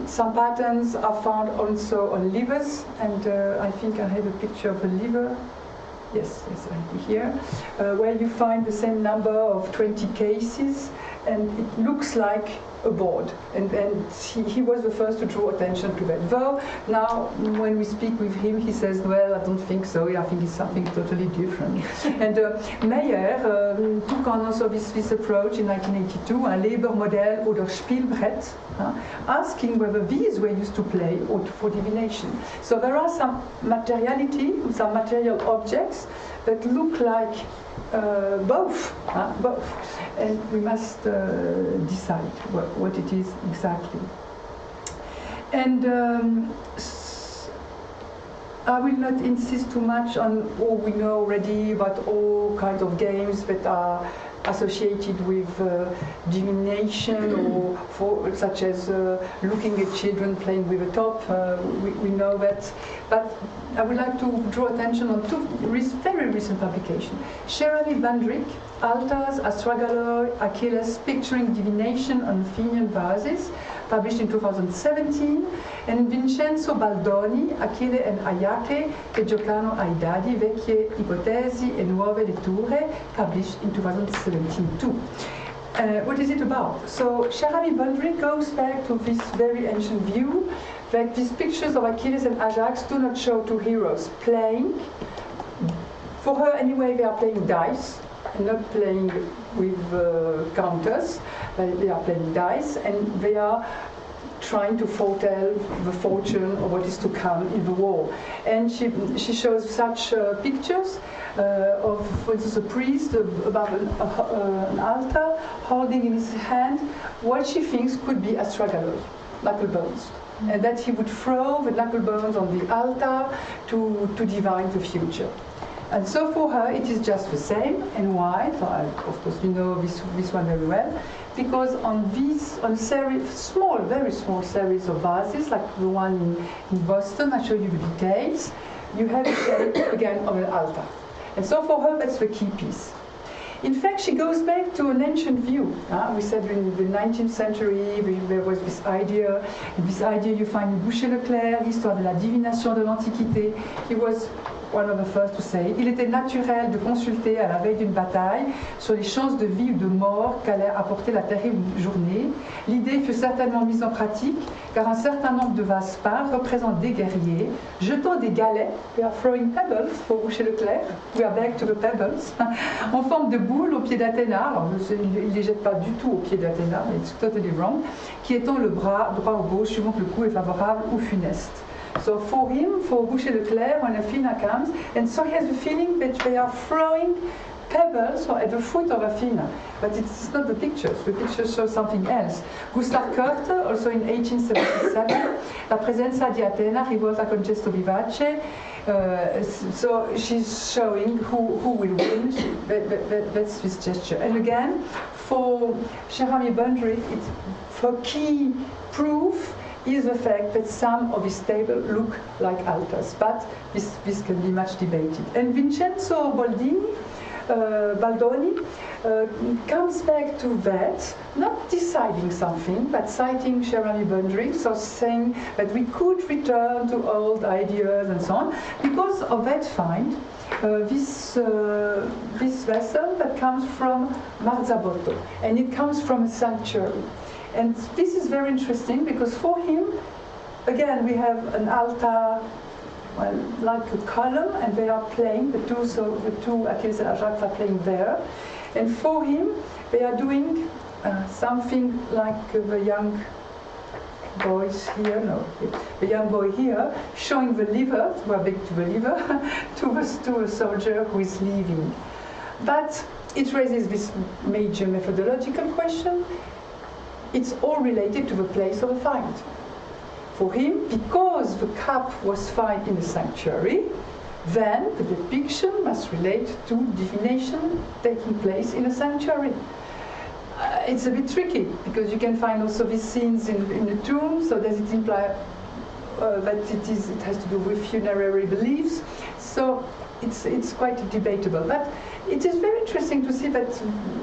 some patterns are found also on livers, and I think I have a picture of a liver. Yes, here, where you find the same number of 20 cases, and it looks like a board. And he was the first to draw attention to that. Though now, when we speak with him, he says, well, I don't think so. I think it's something totally different. And Meyer took on also this approach in 1982, un Lebermodell oder Spielbrett, asking whether these were used to play or for divination. So there are some materiality, some material objects that look like both, and we must decide what it is exactly. And I will not insist too much on what we know already about all kinds of games that are associated with divination, or such as looking at children playing with a top. We know that, but I would like to draw attention on two very recent publications. Jeremy Bandrick, Altars, Astragaloi, Achilles, Picturing Divination on Athenian Vases, published in 2017, and Vincenzo Baldoni, Achille and Aiache, che giocano ai dadi, vecchie ipotesi e nuove letture, published in 2017 too. What is it about? So Jeremy Bandrick goes back to this very ancient view that these pictures of Achilles and Ajax do not show two heroes playing. For her anyway, they are playing dice, not playing with counters. They are playing dice, and they are trying to foretell the fortune of what is to come in the war. And she shows such pictures of, for instance, a priest above an altar, holding in his hand what she thinks could be astragaloi, knuckle bones, and that he would throw the knuckle bones on the altar to divine the future. And so for her, it is just the same. And why? So of course, you know this one very well, because on very small series of vases, like the one in Boston, I show you the details, you have the shape again of an altar. And so for her, that's the key piece. In fact, she goes back to an ancient view. We said in the 19th century, there was this idea, and this idea you find in Boucher-Leclerc, l'histoire de la divination de l'Antiquité. He was one of the first to say, il était naturel de consulter à la veille d'une bataille sur les chances de vie ou de mort qu'allait apporter la terrible journée. L'idée fut certainement mise en pratique, car un certain nombre de vases peints représentent des guerriers jetant des galets, we are throwing pebbles pour Boucher-Leclerc, we are back to the pebbles, en forme de boule au pied d'Athéna, alors il ne les jette pas du tout au pied d'Athéna, it's totally wrong, qui étend le bras droit ou gauche suivant que le coup est favorable ou funeste. So for him, for Boucher-Leclerc, when Athena comes, and so he has the feeling that they are throwing pebbles at the foot of Athena. But it's not the pictures show something else. Gustav Koerte, also in 1877, La presenza di Athena, rivolta con gesto vivace. So she's showing who will win. That's this gesture. And again, for Jeremy Bandrick, for key proof is the fact that some of his tables look like altars, but this can be much debated. And Vincenzo Baldoni comes back to that, not deciding something, but citing Jeremy Bandrick, so saying that we could return to old ideas and so on, because of that find, this vessel that comes from Marzabotto, and it comes from a sanctuary. And this is very interesting because for him, again, we have an altar, well, like a column, and they are playing, the two Achilles and Ajax are playing there. And for him, they are doing something like the young boys here, the young boy here, showing the liver, we're back to the liver, to a soldier who is leaving. But it raises this major methodological question. It's all related to the place of the find. For him, because the cup was found in the sanctuary, then the depiction must relate to divination taking place in a sanctuary. It's a bit tricky, because you can find also these scenes in the tomb, so does it imply that it has to do with funerary beliefs? So it's quite debatable. But it is very interesting to see that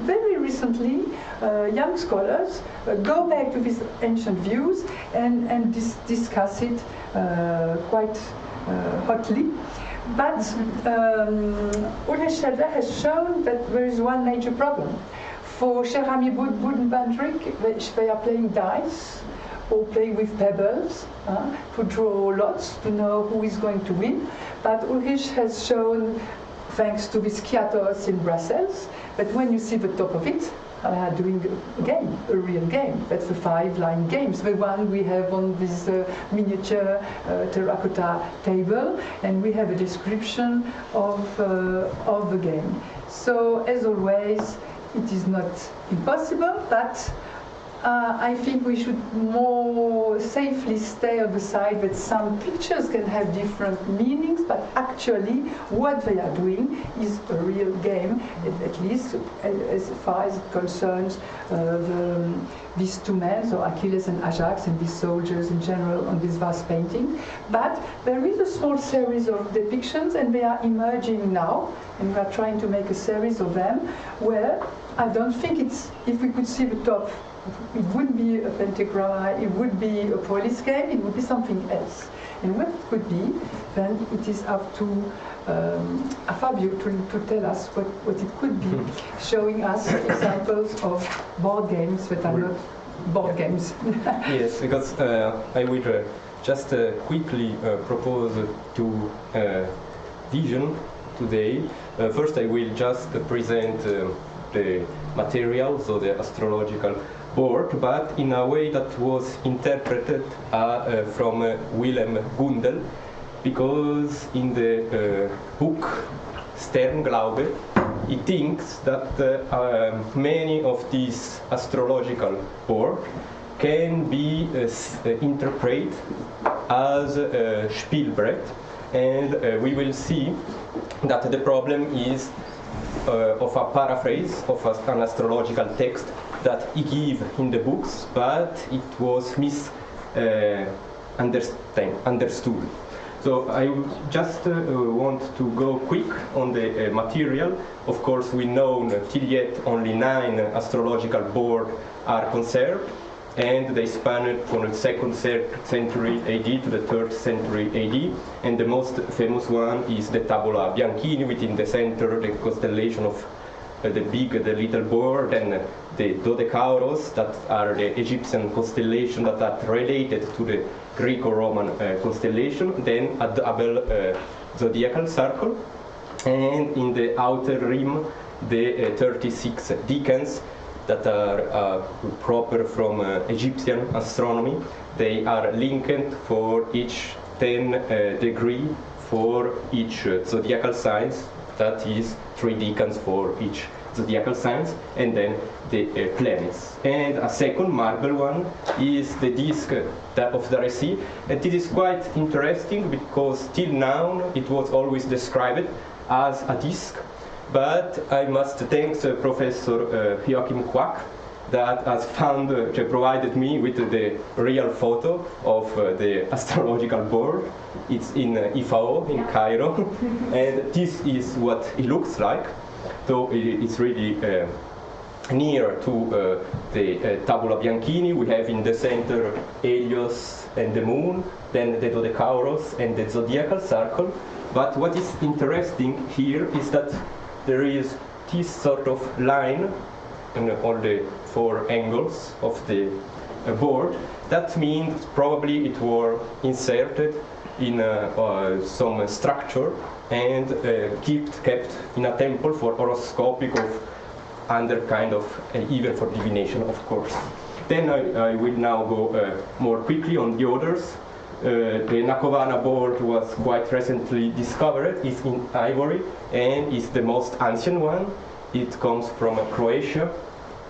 very recently young scholars go back to these ancient views and discuss it quite hotly. But Ulrich Schelder has shown that there is one major problem. For Kerameikos Bodenbandrik, they are playing dice or playing with pebbles to draw lots to know who is going to win. But Ulrich has shown, thanks to this Kiatos in Brussels, that when you see the top of it, doing a game, a real game. That's the 5-line games, the one we have on this miniature terracotta table, and we have a description of the game. So, as always, it is not impossible, but I think we should more safely stay on the side that some pictures can have different meanings, but actually what they are doing is a real game, at least as far as it concerns these two men, so Achilles and Ajax, and these soldiers in general on this vast painting. But there is a small series of depictions, and they are emerging now, and we are trying to make a series of them, where I don't think it's, if we could see the top, it wouldn't be a pentagram, it would be a police game, it would be something else. And what it could be, then it is up to Fabio to tell us what it could be, showing us examples of board games that are not board games. Yes, because I will just quickly propose two vision today. First, I will just present the material, so the astrological board, but in a way that was interpreted from Willem Gundel, because in the book Sternglaube, he thinks that many of these astrological boards can be interpreted as a Spielbrett, and we will see that the problem is of a paraphrase of an astrological text that he gave in the books, but it was understood. So I just want to go quick on the material. Of course, we know till yet only 9 astrological boards are conserved, and they span from the 2nd century AD to the 3rd century AD. And the most famous one is the Tabula Bianchini, within the center, the constellation of the big, the little board, and the Dodecauros, that are the Egyptian constellation that are related to the Greco-Roman constellation, then a double zodiacal circle, and in the outer rim the 36 decans that are proper from Egyptian astronomy. They are linked for each 10 degree for each zodiacal signs, that is 3 decans for each zodiacal signs, and then the planets. And a second marble one is the disk of the Resi, and this is quite interesting because till now it was always described as a disk, but I must thank Professor Joachim Quack that has found, provided me with the real photo of the astrological board. It's in IFAO in Cairo, and this is what it looks like. So it's really near to the Tabula Bianchini. We have in the center Helios and the moon, then the Dodecauros and the zodiacal circle. But what is interesting here is that there is this sort of line in all the 4 angles of the board. That means probably it were inserted in some structure and kept in a temple for horoscopic of under kind of, even for divination, of course. Then I will now go more quickly on the others. The Nakovana board was quite recently discovered. It's in ivory and is the most ancient one. It comes from Croatia,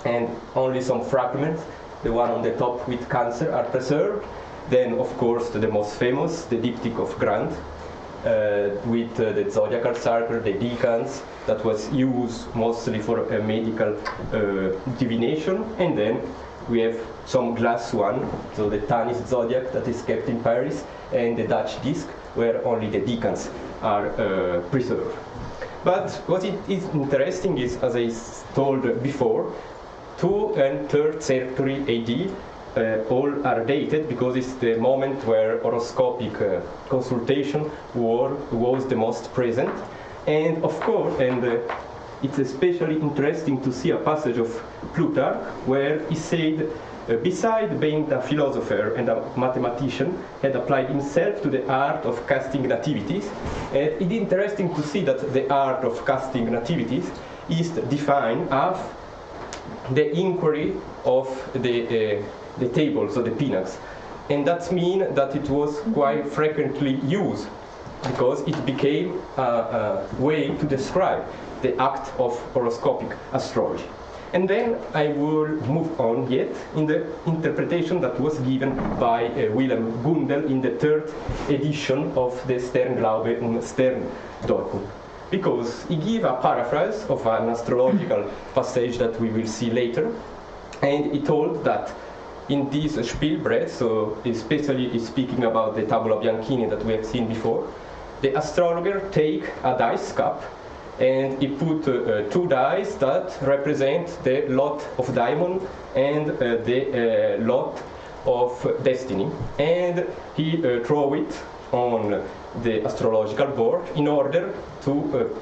and only some fragments, the one on the top with Cancer, are preserved. Then, of course, the most famous, the diptych of Grant, with the zodiacal circle, the decans, that was used mostly for medical divination. And then we have some glass one, so the Tanis zodiac that is kept in Paris, and the Dutch disc, where only the decans are preserved. But what is interesting is, as I told before, 2nd and 3rd century AD all are dated because it's the moment where horoscopic consultation was the most present. And of course, it's especially interesting to see a passage of Plutarch where he said, beside being a philosopher and a mathematician, had applied himself to the art of casting nativities. And it's interesting to see that the art of casting nativities is defined as the inquiry of the tables, or the pinnacs. And that means that it was quite frequently used because it became a way to describe the act of horoscopic astrology. And then I will move on yet in the interpretation that was given by Wilhelm Gundel in the 3rd edition of the Sternglaube und Sterndeutung. Because he gave a paraphrase of an astrological passage that we will see later, and he told that in this Spielbrett, so especially speaking about the Tabula Bianchini that we have seen before, the astrologer take a dice cup and he put 2 dice that represent the lot of diamond and the lot of destiny, and he throw it on the astrological board in order to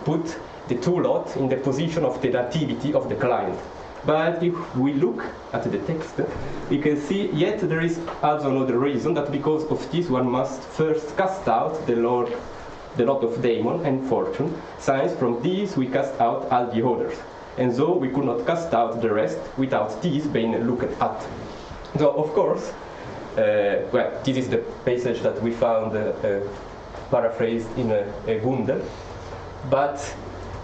put the 2 lots in the position of the nativity of the client. But if we look at the text, we can see yet there is also another reason, that because of this one must first cast out the lot of daemon and fortune, since from these we cast out all the others. And so we could not cast out the rest without these being looked at. So of course, well, this is the passage that we found paraphrased in Gundel, but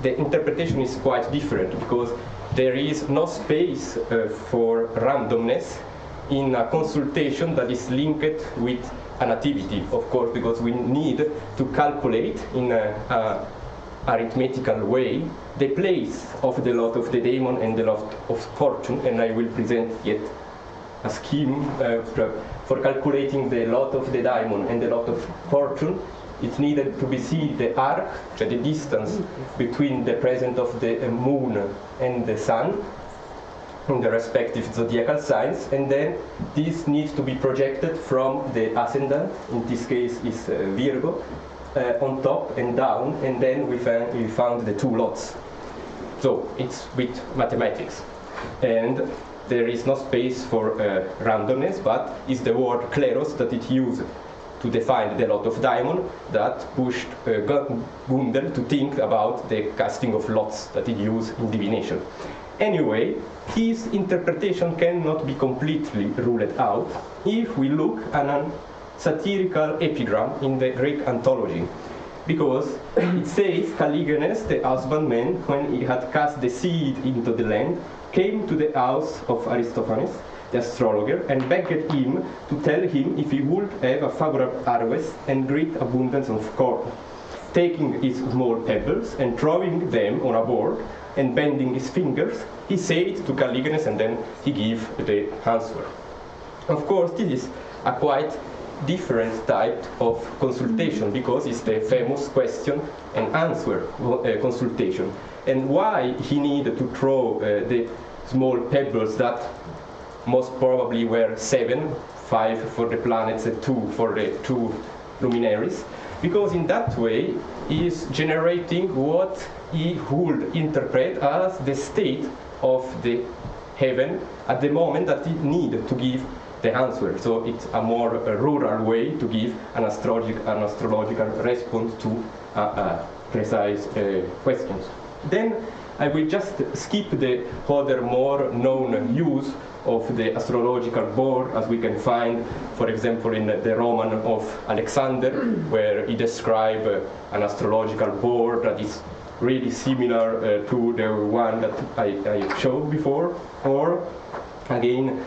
the interpretation is quite different because there is no space for randomness in a consultation that is linked with a nativity, of course, because we need to calculate in a arithmetical way the place of the lot of the daemon and the lot of fortune, and I will present yet a scheme for calculating the lot of the diamond and the lot of fortune. It's needed to be seen the arc, the distance between the presence of the moon and the sun in the respective zodiacal signs, and then this needs to be projected from the ascendant, in this case is Virgo, on top and down, and then we found the 2 lots. So it's with mathematics. And there is no space for randomness, but it's the word kleros that it used to define the lot of diamond that pushed Gundel to think about the casting of lots that he used in divination. Anyway, his interpretation cannot be completely ruled out if we look at a satirical epigram in the Greek anthology, because it says Calligenes, the husbandman, when he had cast the seed into the land, came to the house of Aristophanes, the astrologer, and begged him to tell him if he would have a favorable harvest and great abundance of corn. Taking his small pebbles and throwing them on a board and bending his fingers, he said to Calligenes, and then he gave the answer. Of course, this is a quite different type of consultation, because it's the famous question and answer consultation. And why he needed to throw the small pebbles that most probably were 7, 5 for the planets and 2 for the 2 luminaries, because in that way he is generating what he would interpret as the state of the heaven at the moment that he needed to give the answer. So it's a more rural way to give an astrological response to precise questions. Then I will just skip the other more known use of the astrological board, as we can find, for example, in the Roman of Alexander, where he describes an astrological board that is really similar to the one that I showed before. Or again,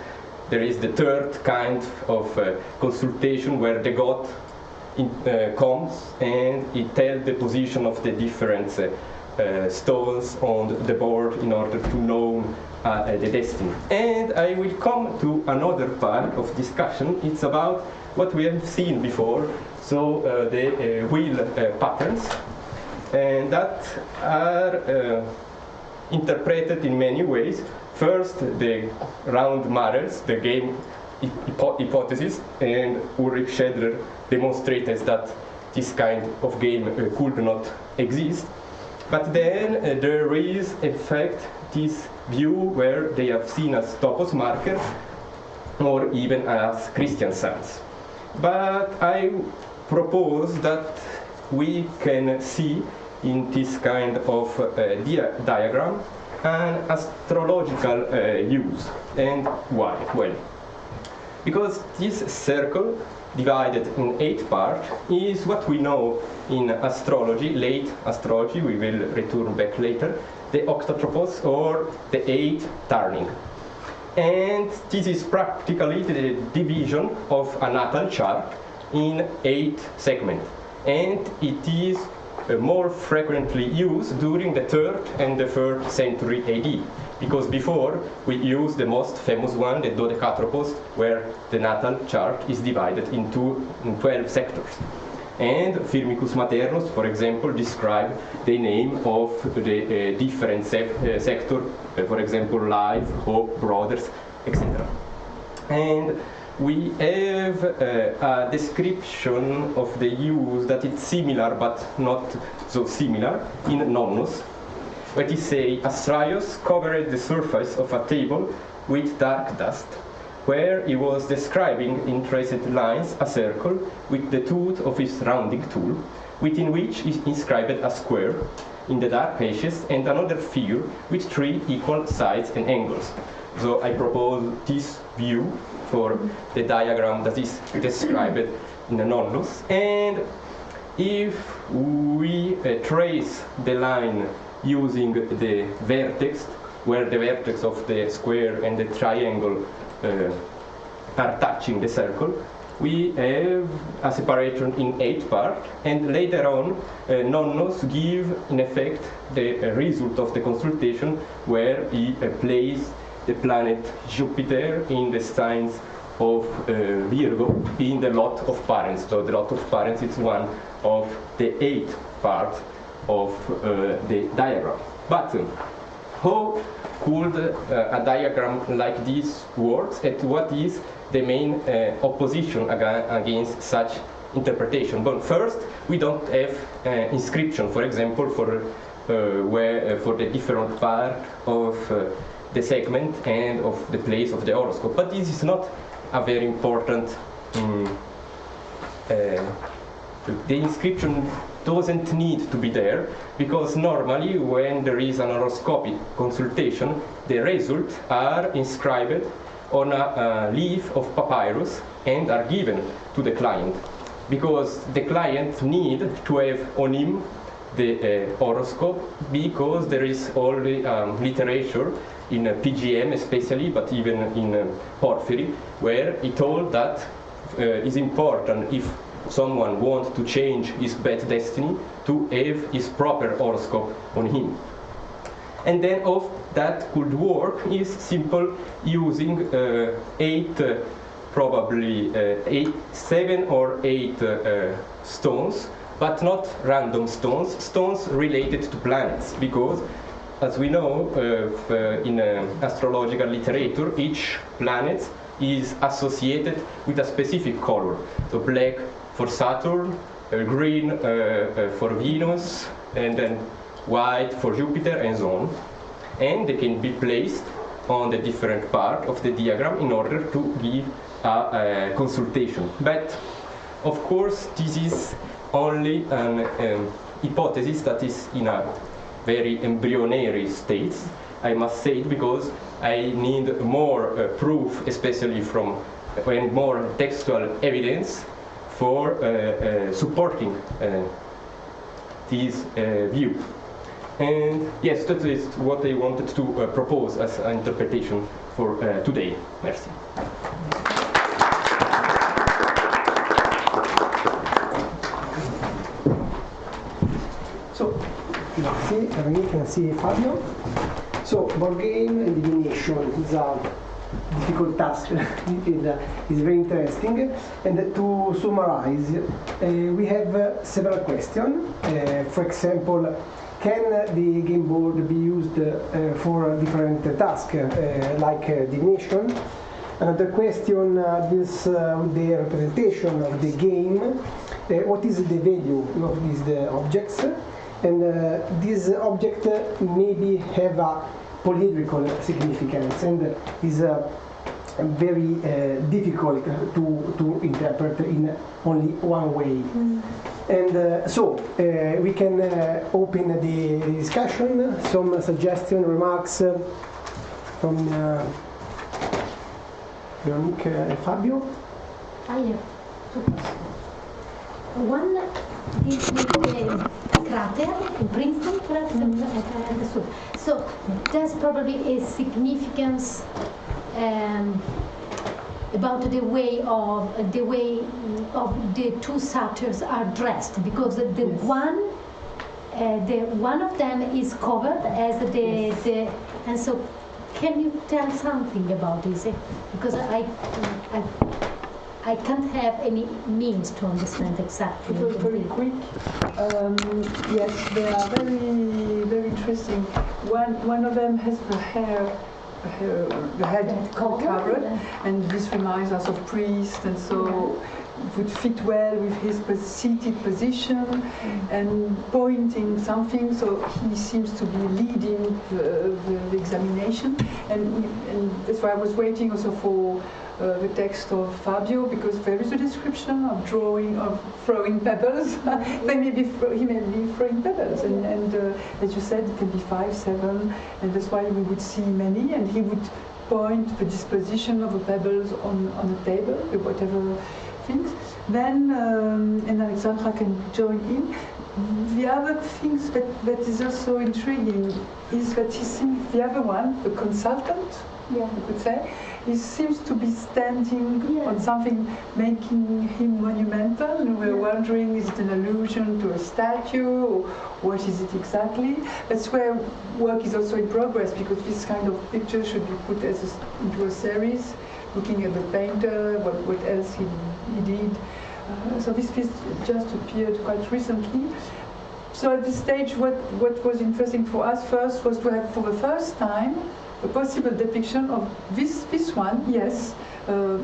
there is the third kind of consultation where the god comes and he tells the position of the different stones on the board in order to know the destiny. And I will come to another part of discussion. It's about what we have seen before, so the wheel patterns, and that are interpreted in many ways. First, the round marbles, the game hypothesis, and Ulrich Schedler demonstrated that this kind of game could not exist. But then there is, in fact, this view where they are seen as topos markers or even as Christian signs. But I propose that we can see in this kind of diagram an astrological use. And why? Well, because this circle divided in 8 parts is what we know in astrology, late astrology, we will return back later, the octatropos or the 8 turning. And this is practically the division of a natal chart in 8 segments. And it is more frequently used during the 3rd and the 3rd century AD. Because before we used the most famous one, the dodecatropos, where the natal chart is divided into 12 sectors. And Firmicus Maternus, for example, described the name of the different sector, for example, life, hope, brothers, etc. And we have a description of the use that is similar but not so similar in Nonnus, where it says, Astraios covered the surface of a table with dark dust, where he was describing in traced lines a circle with the tooth of his rounding tool, within which is inscribed a square in the dark pages and another figure with 3 equal sides and angles. So I propose this view for the diagram that is described in the Nonnus. And if we trace the line using the vertex, where the vertex of the square and the triangle are touching the circle, we have a separation in 8 parts, and later on Nonnus give in effect the result of the consultation, where he placed the planet Jupiter in the signs of Virgo in the lot of parents. So the lot of parents is one of the 8 parts of the diagram. But how could a diagram like this work, and what is the main opposition against such interpretation? But first, we don't have inscription, for example, for the different part of the segment and of the place of the horoscope. But this is not a very important. The inscription doesn't need to be there, because normally when there is an horoscopic consultation, the results are inscribed on a leaf of papyrus and are given to the client, because the client need to have on him the horoscope, because there is only literature in PGM especially, but even in Porphyry, where he told that it's important, if someone wants to change his bad destiny, to have his proper horoscope on him. And then of that could work is simple using 7 or 8 stones, but not random stones, stones related to planets, because as we know in astrological literature, each planet is associated with a specific color. So black for Saturn, green for Venus, and then white for Jupiter, and so on. And they can be placed on the different part of the diagram in order to give a consultation. But of course, this is only an hypothesis that is in a very embryonic state, I must say, because I need more proof, especially from more textual evidence for supporting this view. And yes, that is what I wanted to propose as an interpretation for today. Merci. So, grazie, Véronique, grazie Fabio. So, board game and divination is a difficult task. It is very interesting. And to summarize, we have several questions. For example, can the game board be used for different tasks, like divination? Another question deals with the representation of the game. What is the value of these objects? And this object maybe have a polyhedral significance and is very difficult to interpret in only one way. And so we can open the discussion, some suggestions, remarks from Véronique and Fabio. I have two questions. One is with the crater in Princeton, correct? I understood. So there's probably a significance about the way of the two satyrs are dressed, because the one of them is covered as the and so can you tell something about this? Because I can't have any means to understand exactly. It was very quick. Yes, they are very, very interesting. One of them has the head covered, and this reminds us of priest, and so it would fit well with his seated position and pointing something. So he seems to be leading the examination, and that's why I was waiting also for the text of Fabio, because there is a description of throwing pebbles. He may be throwing pebbles, and as you said, it can be 5, 7, and that's why we would see many, and he would point the disposition of the pebbles on the table, whatever things. Then, and Alexandra can join in. The other things that is also intriguing is that he seems, the other one, the consultant, you could say, he seems to be standing on something making him monumental, and we're wondering, is it an allusion to a statue, or what is it exactly? That's where work is also in progress, because this kind of picture should be put into a series, looking at the painter, what else he did. So this piece just appeared quite recently. So at this stage, what was interesting for us first was to have, for the first time, a possible depiction of this one, yes,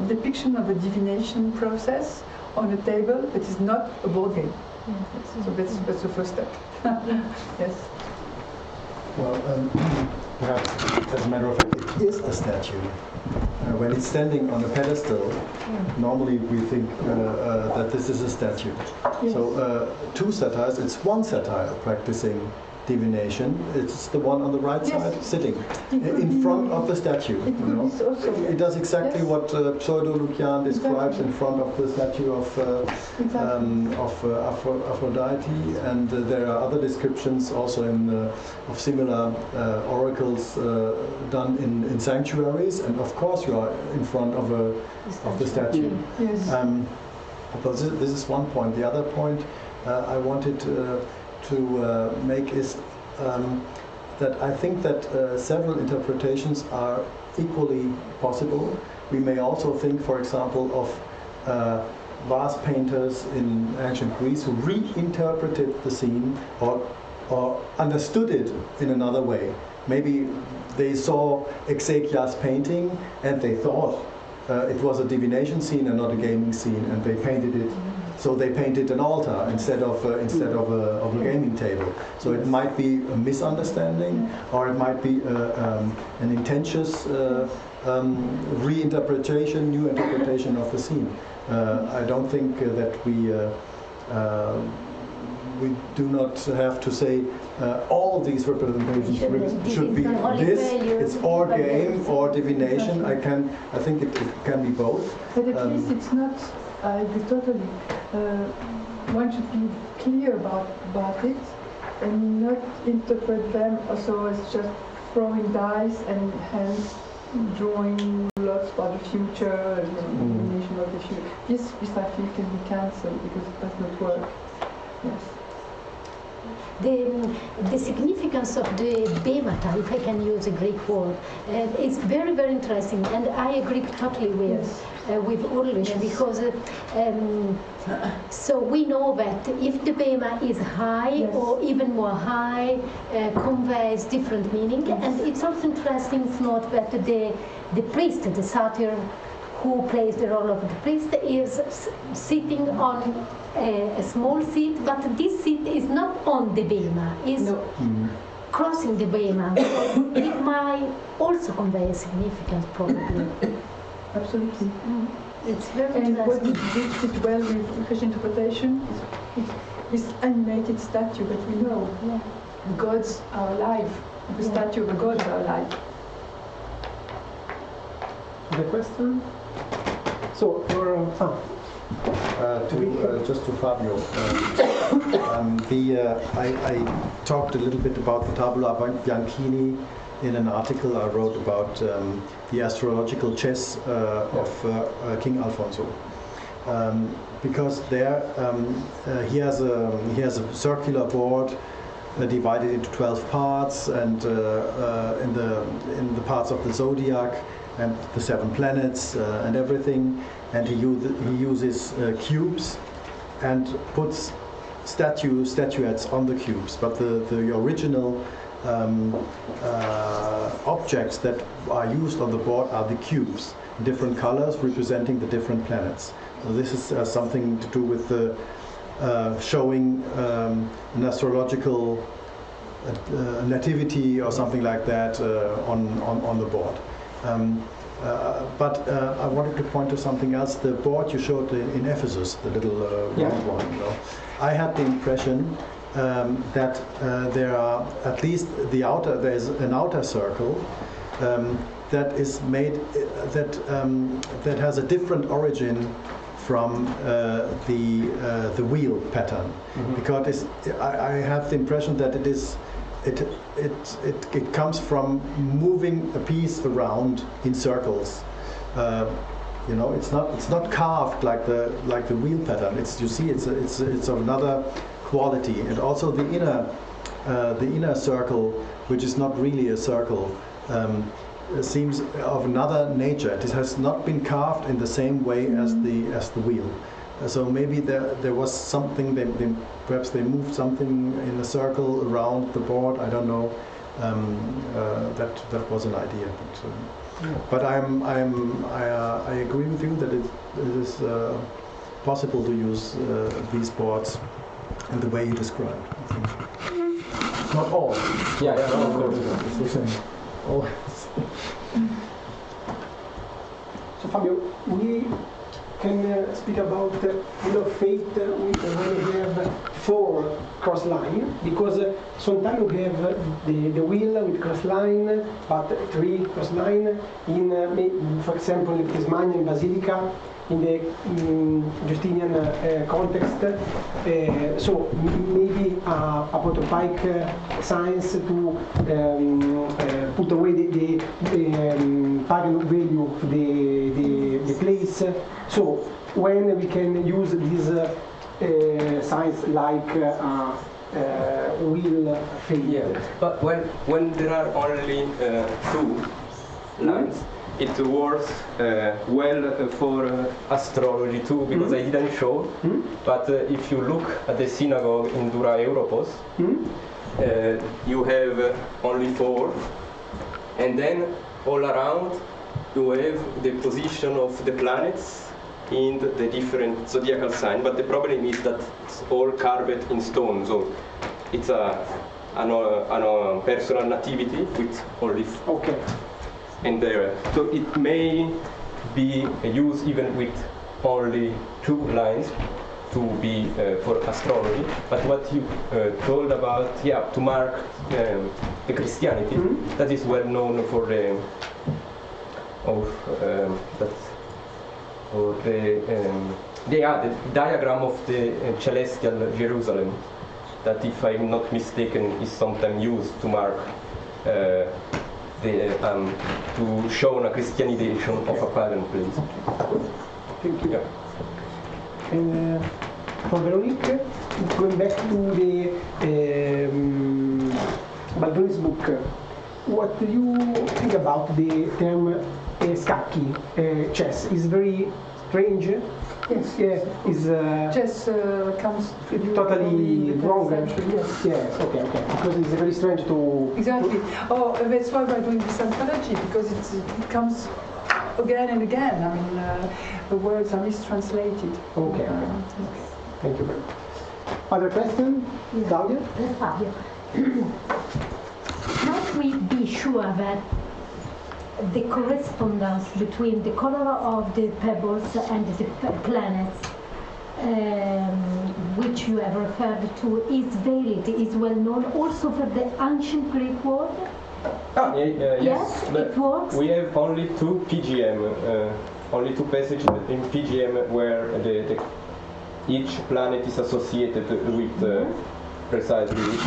depiction of a divination process on a table that is not a board game. So that's the first step. Yes. Well, perhaps as a matter of fact, it is a statue. When it's standing on a pedestal, normally we think that this is a statue. Yes. So two satyrs, it's one satyr practicing divination. It's the one on the right side sitting in front of the statue. It does exactly what Pseudo-Lucian describes in front of the statue of Aphrodite, and there are other descriptions also of similar oracles done in sanctuaries, and of course you are in front of the statue. Yes. But this is one point. The other point I wanted to make is that I think that several interpretations are equally possible. We may also think, for example, of vase painters in ancient Greece who reinterpreted the scene or understood it in another way. Maybe they saw Exequia's painting and they thought it was a divination scene and not a gaming scene, and they painted it. So they painted an altar instead of a gaming table. So it might be a misunderstanding, or it might be an intentions reinterpretation, new interpretation of the scene. I don't think that we do not have to say all these representations should be this. It's or game or divination. I think it can be both. But at least it's not. I agree totally. One should be clear about it and not interpret them also as just throwing dice and hence drawing lots about the future and imagination of the future. This I think can be cancelled because it does not work. Yes. The significance of the bemata, if I can use a Greek word, is very, very interesting, and I agree totally with Ulrich, because so we know that if the bema is high or even more high, conveys different meaning, and it's also interesting to note that the priest, the satyr, who plays the role of the priest, is sitting on a small seat, but this seat is not on the bema, is crossing the bema. So it might also convey a significance, probably. Absolutely. It's very And what interesting. did fit well with Christian interpretation is this animated statue that we know. Yeah. The gods are alive. The statue of the gods are alive. The question? So, just to Fabio, I talked a little bit about the Tabula Bianchini in an article I wrote about the astrological chess of King Alfonso, because there he has a circular board divided into 12 parts, and in the parts of the zodiac and the 7 planets and everything, and he uses cubes and puts statuettes on the cubes, but the original objects that are used on the board are the cubes, different colors representing the different planets. So this is something to do with the showing an astrological nativity or something like that on the board. But I wanted to point to something else. The board you showed in Ephesus, the little round one. You know, I had the impression that there are at least there's an outer circle that is made that has a different origin from the wheel pattern, because I have the impression that it comes from moving a piece around in circles. You know, it's not carved like the wheel pattern. It's of another quality, and also the inner circle, which is not really a circle, seems of another nature. It has not been carved in the same way as the wheel. So maybe there was something. Perhaps they moved something in a circle around the board. I don't know. That was an idea. But I agree with you that it is possible to use these boards in the way you described. I think. Not all. Yeah, of course. Always. So Fabio, we can speak about Wheel of Fate when we have 4 cross line, because sometimes we have the wheel with cross line, but 3 cross line in, for example, in Tasmanian Basilica, in the Justinian context. So maybe a protopike science to put away the pagan value of the place. So when we can use this science like wheel fate. Yeah, but when there are only 2 lines, it works well for astrology too, because I didn't show. But if you look at the synagogue in Dura Europos, you have only 4, and then all around you have the position of the planets in the different zodiacal sign. But the problem is that it's all carved in stone, so it's a personal nativity with only. Okay. And there, so it may be used even with only 2 lines to be for astrology. But what you told about, to mark the Christianity, that is well known for the diagram of the celestial Jerusalem. That, if I'm not mistaken, is sometimes used to mark. To show a Christianization of a pagan place. Thank you. And for Véronique, going back to the Baldoni's book, what do you think about the term scacchi, chess? Is very strange. Yes. Yeah. Is Chess comes totally wrong. Yes. Yes. Okay. Because it's very strange to. Exactly. Oh, that's why we're doing this anthology, because it comes again and again. I mean, the words are mistranslated. Okay. Thank you very much. Other question? Claudia? Fabio. Might we be sure that the correspondence between the color of the pebbles and the planets, which you have referred to, is valid, is well known also for the ancient Greek word? Yes, it works. We have only two PGM, only two passages in PGM where each planet is associated with precisely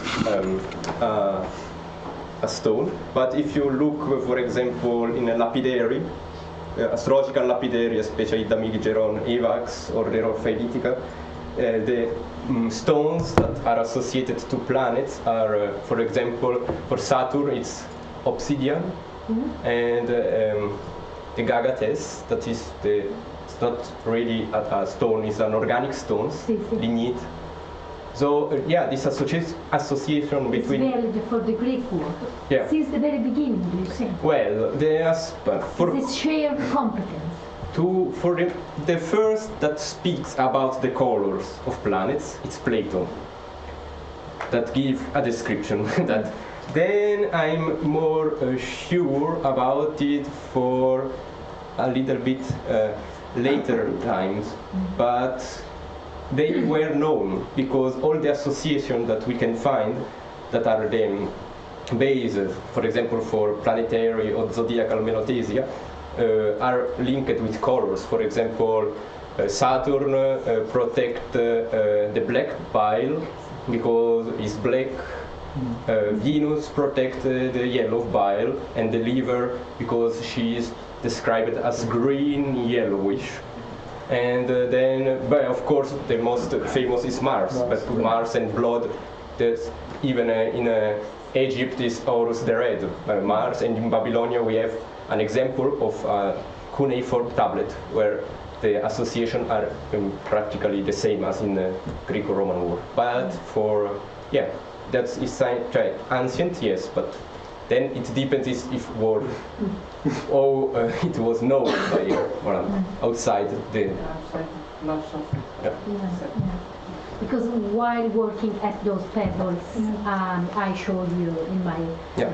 a stone. But if you look, for example, in a lapidary, astrological lapidary, especially Damigeron, Evax, or the Orphaelitica, the stones that are associated to planets are, for example, for Saturn it's obsidian, and the Gagates, that is it's not really a stone, it's an organic stone, lignite. So this association between... It's valid for the Greek word. Yeah. Since the very beginning, do you think? Well, for this shared competence. For the first that speaks about the colors of planets, it's Plato. That gives a description. That then I'm more sure about it for a little bit later times, but they were known because all the associations that we can find that are then based, for example, for planetary or zodiacal menothesia, are linked with colors. For example, Saturn protect the black bile because it's black. Venus protect the yellow bile, and the liver because she is described as green yellowish. And then, but of course, the most famous is Mars. But Mars and blood, even in Egypt is Horus the Red, Mars, and in Babylonia we have an example of a cuneiform tablet where the associations are practically the same as in the Greco-Roman war. But for, that's ancient, yes, but then it depends if it was known by outside the... Because while working at those pebbles, I showed you in my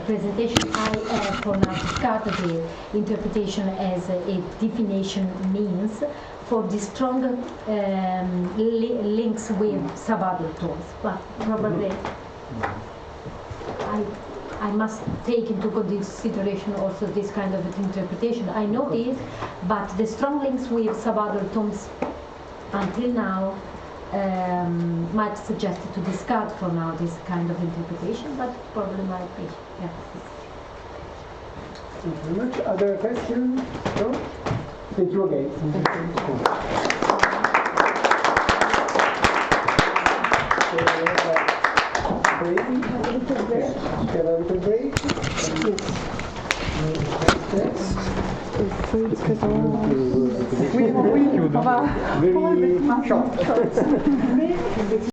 presentation, I have for now discarded the interpretation as a divination means for the stronger links with subother tones. But probably I must take into consideration also this kind of interpretation. I know this, but the strong links with subother tones until now might suggest to discard for now this kind of interpretation, but probably might be. Yeah. Thank you very much. Other questions? No? Thank you again. Have a little break. Very short.